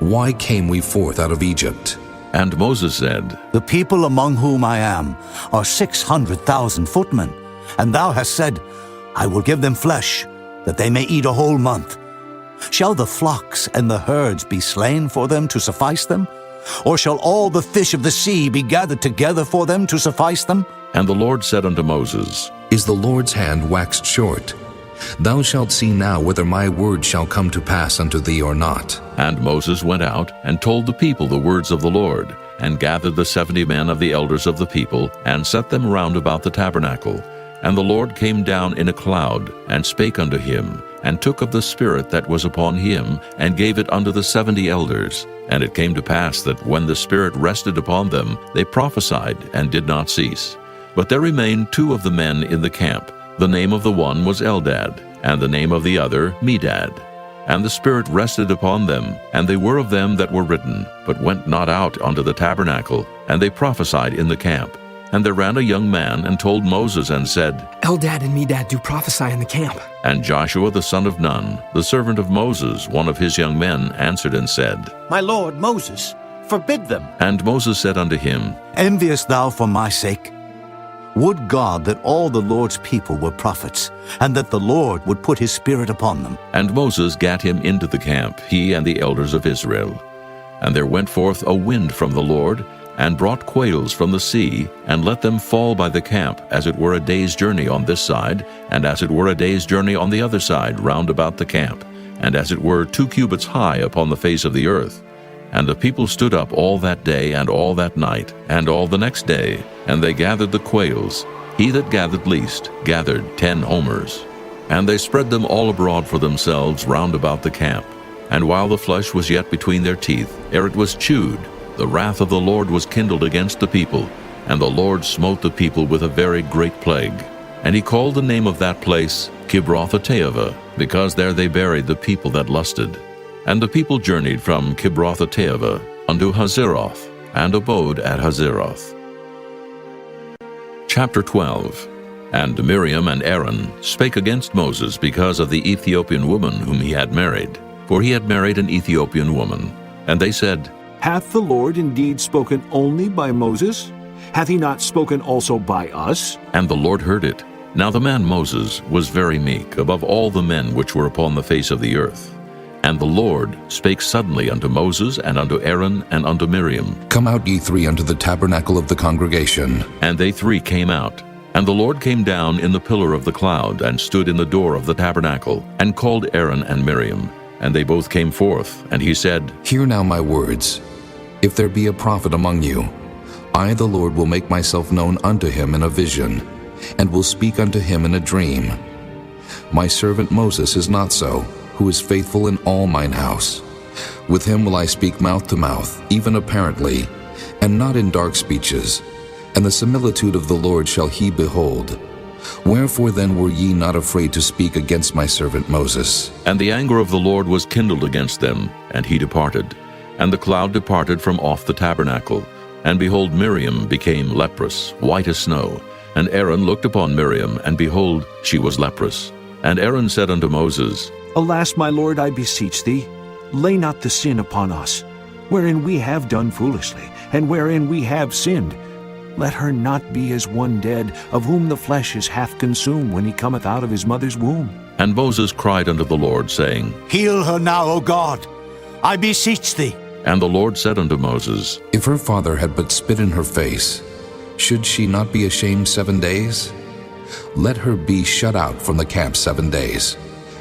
Why came we forth out of Egypt? And Moses said, The people among whom I am are 600,000 footmen, and thou hast said, I will give them flesh, that they may eat a whole month. Shall the flocks and the herds be slain for them to suffice them? Or shall all the fish of the sea be gathered together for them to suffice them? And the Lord said unto Moses, Is the Lord's hand waxed short? Thou shalt see now whether my word shall come to pass unto thee or not. And Moses went out and told the people the words of the Lord, and gathered the 70 men of the elders of the people, and set them round about the tabernacle. And the Lord came down in a cloud, and spake unto him, and took of the Spirit that was upon him, and gave it unto the 70 elders. And it came to pass that when the Spirit rested upon them, they prophesied, and did not cease. But there remained 2 of the men in the camp. The name of the one was Eldad, and the name of the other Medad. And the Spirit rested upon them, and they were of them that were written, but went not out unto the tabernacle, and they prophesied in the camp. And there ran a young man, and told Moses, and said, Eldad and Medad do prophesy in the camp. And Joshua the son of Nun, the servant of Moses, one of his young men, answered and said, My lord Moses, forbid them. And Moses said unto him, Enviest thou for my sake? Would God that all the Lord's people were prophets, and that the Lord would put his Spirit upon them. And Moses gat him into the camp, he and the elders of Israel. And there went forth a wind from the Lord, and brought quails from the sea, and let them fall by the camp, as it were a day's journey on this side, and as it were a day's journey on the other side round about the camp, and as it were 2 cubits high upon the face of the earth. And the people stood up all that day and all that night, and all the next day, and they gathered the quails. He that gathered least gathered 10 homers. And they spread them all abroad for themselves round about the camp. And while the flesh was yet between their teeth, ere it was chewed, the wrath of the Lord was kindled against the people, and the Lord smote the people with a very great plague. And he called the name of that place Kibroth-hattaavah, because there they buried the people that lusted. And the people journeyed from Kibroth-hattaavah unto Hazeroth, and abode at Hazeroth. Chapter 12. And Miriam and Aaron spake against Moses because of the Ethiopian woman whom he had married, for he had married an Ethiopian woman. And they said, Hath the Lord indeed spoken only by Moses? Hath he not spoken also by us? And the Lord heard it. Now the man Moses was very meek above all the men which were upon the face of the earth. And the Lord spake suddenly unto Moses, and unto Aaron, and unto Miriam. Come out ye 3 unto the tabernacle of the congregation. And they 3 came out. And the Lord came down in the pillar of the cloud, and stood in the door of the tabernacle, and called Aaron and Miriam. And they both came forth, and he said, Hear now my words. If there be a prophet among you, I the Lord will make myself known unto him in a vision, and will speak unto him in a dream. My servant Moses is not so, who is faithful in all mine house. With him will I speak mouth to mouth, even apparently, and not in dark speeches. And the similitude of the Lord shall he behold. Wherefore then were ye not afraid to speak against my servant Moses? And the anger of the Lord was kindled against them, and he departed. And the cloud departed from off the tabernacle. And behold, Miriam became leprous, white as snow. And Aaron looked upon Miriam, and behold, she was leprous. And Aaron said unto Moses, Alas, my lord, I beseech thee, lay not the sin upon us, wherein we have done foolishly, and wherein we have sinned. Let her not be as one dead, of whom the flesh is half consumed when he cometh out of his mother's womb. And Moses cried unto the Lord, saying, Heal her now, O God, I beseech thee. And the Lord said unto Moses, If her father had but spit in her face, should she not be ashamed 7 days? Let her be shut out from the camp 7 days,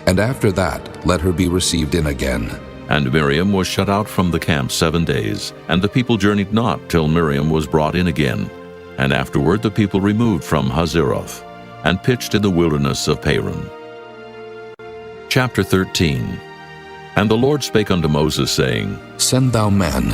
and after that let her be received in again. And Miriam was shut out from the camp 7 days, and the people journeyed not till Miriam was brought in again. And afterward the people removed from Hazeroth, and pitched in the wilderness of Paran. Chapter 13. And the Lord spake unto Moses, saying, Send thou men,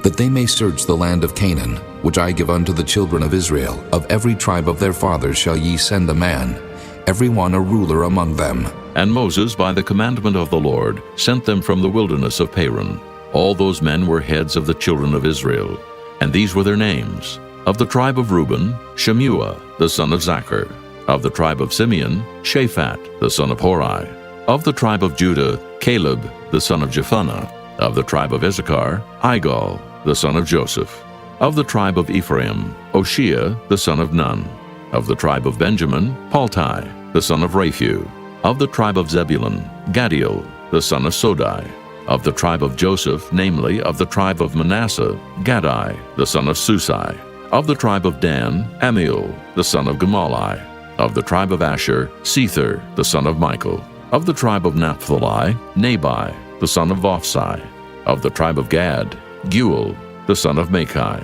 that they may search the land of Canaan, which I give unto the children of Israel. Of every tribe of their fathers shall ye send a man, every one a ruler among them. And Moses, by the commandment of the Lord, sent them from the wilderness of Paran. All those men were heads of the children of Israel, and these were their names. Of the tribe of Reuben, Shemuah, the son of Zachar. Of the tribe of Simeon, Shaphat, the son of Hori. Of the tribe of Judah, Caleb, the son of Jephunneh. Of the tribe of Issachar, Igal, the son of Joseph. Of the tribe of Ephraim, Oshea, the son of Nun. Of the tribe of Benjamin, Paltai, the son of Raphu. Of the tribe of Zebulun, Gadiel, the son of Sodai. Of the tribe of Joseph, namely, of the tribe of Manasseh, Gadai, the son of Susai. Of the tribe of Dan, Amiel, the son of Gemalli. Of the tribe of Asher, Sether, the son of Michael. Of the tribe of Naphtali, Nabai, the son of Vophsi. Of the tribe of Gad, Guel, the son of Machi.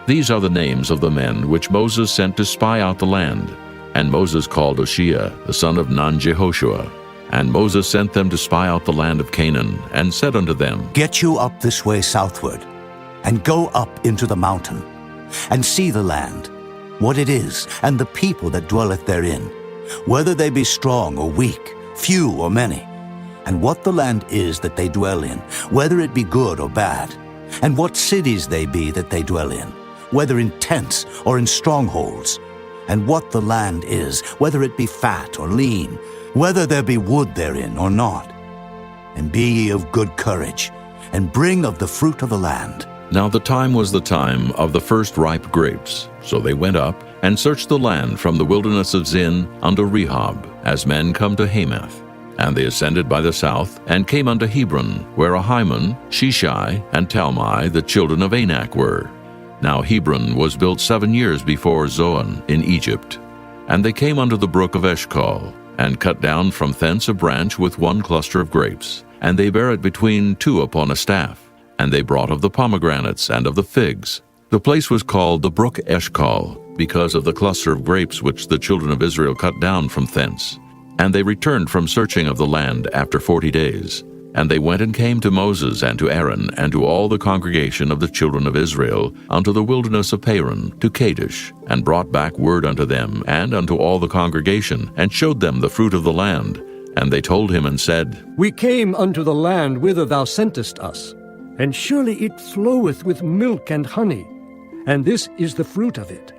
These are the names of the men which Moses sent to spy out the land. And Moses called Oshea, the son of Nun-Jehoshua. And Moses sent them to spy out the land of Canaan, and said unto them, Get you up this way southward, and go up into the mountain, and see the land, what it is, and the people that dwelleth therein, whether they be strong or weak, few or many, and what the land is that they dwell in, whether it be good or bad, and what cities they be that they dwell in, whether in tents or in strongholds, and what the land is, whether it be fat or lean, whether there be wood therein or not. And be ye of good courage, and bring of the fruit of the land. Now the time was the time of the first ripe grapes. So they went up, and searched the land from the wilderness of Zin unto Rehob, as men come to Hamath. And they ascended by the south, and came unto Hebron, where Ahiman, Sheshai, and Talmai, the children of Anak, were. Now Hebron was built 7 years before Zoan in Egypt. And they came unto the brook of Eshcol, and cut down from thence a branch with one cluster of grapes, and they bare it between two upon a staff. And they brought of the pomegranates and of the figs. The place was called the brook Eshcol, because of the cluster of grapes which the children of Israel cut down from thence. And they returned from searching of the land after 40 days. And they went and came to Moses and to Aaron and to all the congregation of the children of Israel unto the wilderness of Paran, to Kadesh, and brought back word unto them and unto all the congregation, and showed them the fruit of the land. And they told him and said, We came unto the land whither thou sentest us, and surely it floweth with milk and honey, and this is the fruit of it.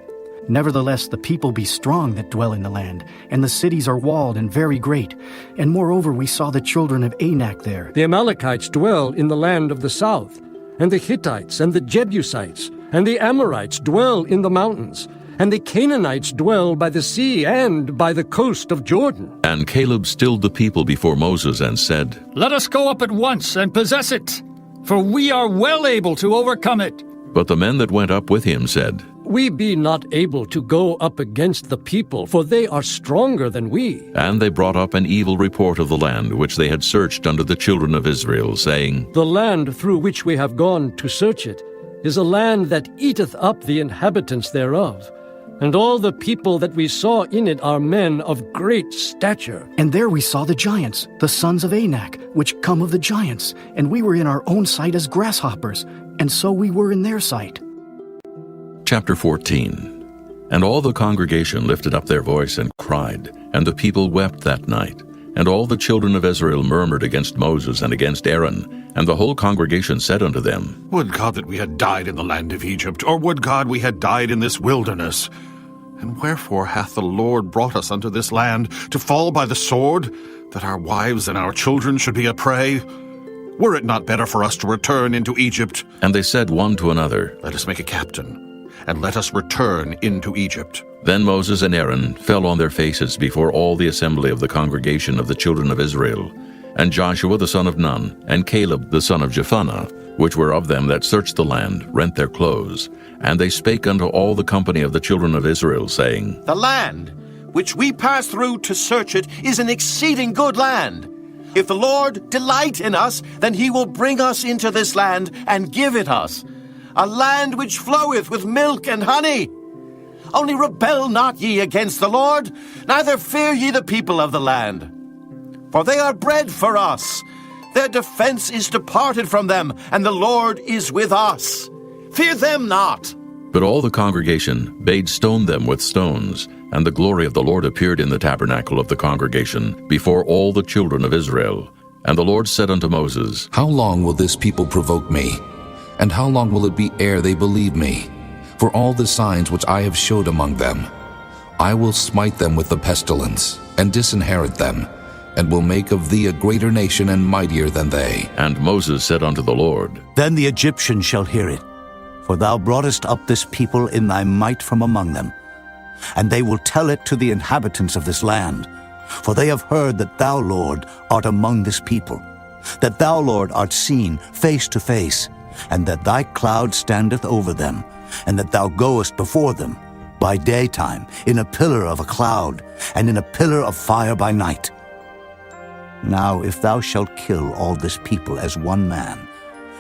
Nevertheless, the people be strong that dwell in the land, and the cities are walled and very great. And moreover, we saw the children of Anak there. The Amalekites dwell in the land of the south, and the Hittites and the Jebusites and the Amorites dwell in the mountains, and the Canaanites dwell by the sea and by the coast of Jordan. And Caleb stilled the people before Moses and said, Let us go up at once and possess it, for we are well able to overcome it. But the men that went up with him said, We be not able to go up against the people, for they are stronger than we. And they brought up an evil report of the land which they had searched unto the children of Israel, saying, The land through which we have gone to search it is a land that eateth up the inhabitants thereof. And all the people that we saw in it are men of great stature. And there we saw the giants, the sons of Anak, which come of the giants. And we were in our own sight as grasshoppers, and so we were in their sight. Chapter 14. And all the congregation lifted up their voice and cried, and the people wept that night. And all the children of Israel murmured against Moses and against Aaron. And the whole congregation said unto them, Would God that we had died in the land of Egypt, or would God we had died in this wilderness? And wherefore hath the Lord brought us unto this land, to fall by the sword, that our wives and our children should be a prey? Were it not better for us to return into Egypt? And they said one to another, Let us make a captain, and let us return into Egypt. Then Moses and Aaron fell on their faces before all the assembly of the congregation of the children of Israel. And Joshua the son of Nun, and Caleb the son of Jephunneh, which were of them that searched the land, rent their clothes. And they spake unto all the company of the children of Israel, saying, The land which we pass through to search it is an exceeding good land. If the Lord delight in us, then he will bring us into this land and give it us, a land which floweth with milk and honey. Only rebel not ye against the Lord, neither fear ye the people of the land. For they are bread for us. Their defense is departed from them, and the Lord is with us. Fear them not. But all the congregation bade stone them with stones. And the glory of the Lord appeared in the tabernacle of the congregation before all the children of Israel. And the Lord said unto Moses, How long will this people provoke me? And how long will it be ere they believe me? For all the signs which I have showed among them, I will smite them with the pestilence, and disinherit them, and will make of thee a greater nation and mightier than they. And Moses said unto the Lord, Then the Egyptians shall hear it, for thou broughtest up this people in thy might from among them. And they will tell it to the inhabitants of this land. For they have heard that thou, Lord, art among this people, that thou, Lord, art seen face to face, and that thy cloud standeth over them, and that thou goest before them by daytime in a pillar of a cloud, and in a pillar of fire by night. Now if thou shalt kill all this people as one man,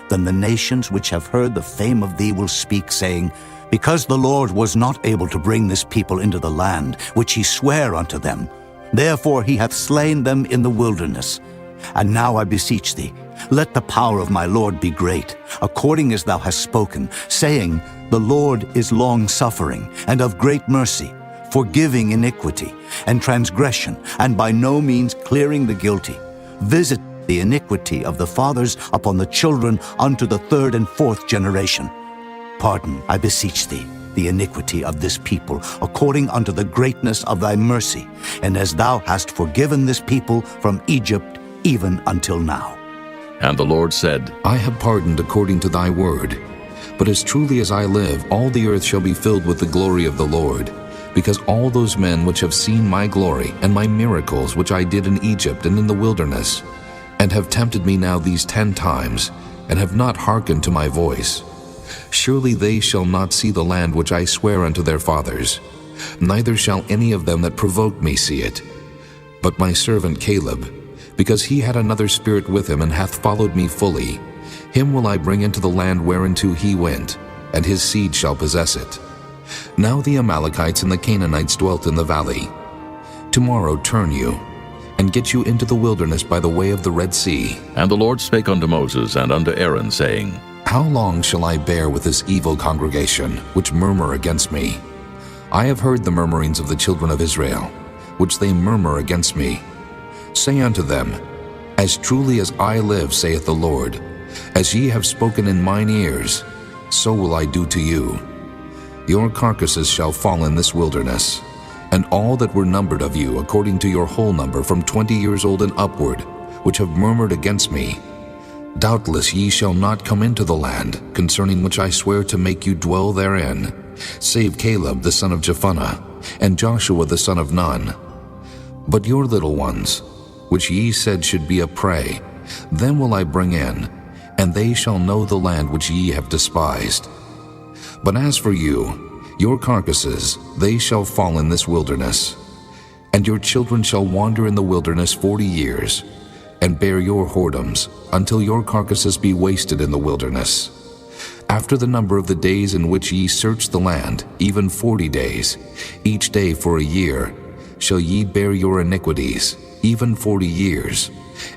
then the nations which have heard the fame of thee will speak, saying, Because the Lord was not able to bring this people into the land which he sware unto them, therefore he hath slain them in the wilderness. And now I beseech thee, let the power of my Lord be great, according as thou hast spoken, saying, The Lord is long-suffering, and of great mercy, forgiving iniquity and transgression, and by no means clearing the guilty. Visit the iniquity of the fathers upon the children unto the third and fourth generation. Pardon, I beseech thee, the iniquity of this people, according unto the greatness of thy mercy, and as thou hast forgiven this people from Egypt even until now. And the Lord said, I have pardoned according to thy word. But as truly as I live, all the earth shall be filled with the glory of the Lord, because all those men which have seen my glory and my miracles which I did in Egypt and in the wilderness, and have tempted me now these 10 times, and have not hearkened to my voice, surely they shall not see the land which I swear unto their fathers, neither shall any of them that provoked me see it. But my servant Caleb, because he had another spirit with him, and hath followed me fully, him will I bring into the land whereinto he went, and his seed shall possess it. Now the Amalekites and the Canaanites dwelt in the valley. Tomorrow turn you, and get you into the wilderness by the way of the Red Sea. And the Lord spake unto Moses and unto Aaron, saying, How long shall I bear with this evil congregation, which murmur against me? I have heard the murmurings of the children of Israel, which they murmur against me. Say unto them, As truly as I live, saith the Lord, as ye have spoken in mine ears, so will I do to you. Your carcasses shall fall in this wilderness, and all that were numbered of you, according to your whole number, from 20 years old and upward, which have murmured against me. Doubtless ye shall not come into the land, concerning which I swear to make you dwell therein, save Caleb the son of Jephunneh, and Joshua the son of Nun. But your little ones, which ye said should be a prey, them will I bring in, and they shall know the land which ye have despised. But as for you, your carcasses, they shall fall in this wilderness. And your children shall wander in the wilderness 40 years, and bear your whoredoms, until your carcasses be wasted in the wilderness. After the number of the days in which ye search the land, even 40 days, each day for a year, shall ye bear your iniquities, even 40 years,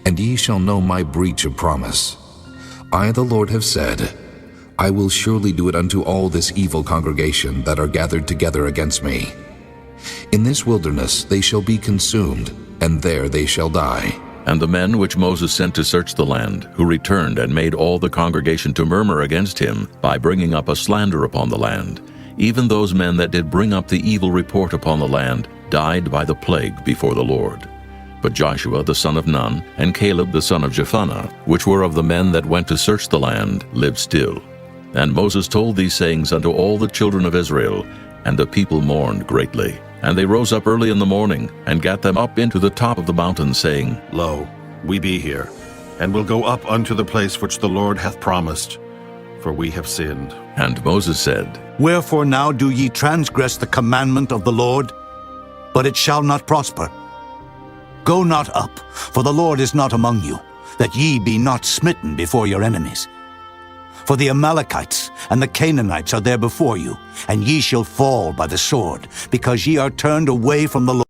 and ye shall know my breach of promise. I, the Lord, have said, I will surely do it unto all this evil congregation that are gathered together against me. In this wilderness they shall be consumed, and there they shall die. And the men which Moses sent to search the land, who returned and made all the congregation to murmur against him, by bringing up a slander upon the land, even those men that did bring up the evil report upon the land, died by the plague before the Lord. But Joshua the son of Nun and Caleb the son of Jephunneh, which were of the men that went to search the land, lived still. And Moses told these sayings unto all the children of Israel, and the people mourned greatly. And they rose up early in the morning, and gat them up into the top of the mountain, saying, Lo, we be here, and will go up unto the place which the Lord hath promised, for we have sinned. And Moses said, Wherefore now do ye transgress the commandment of the Lord? But it shall not prosper. Go not up, for the Lord is not among you, that ye be not smitten before your enemies. For the Amalekites and the Canaanites are there before you, and ye shall fall by the sword, because ye are turned away from the Lord.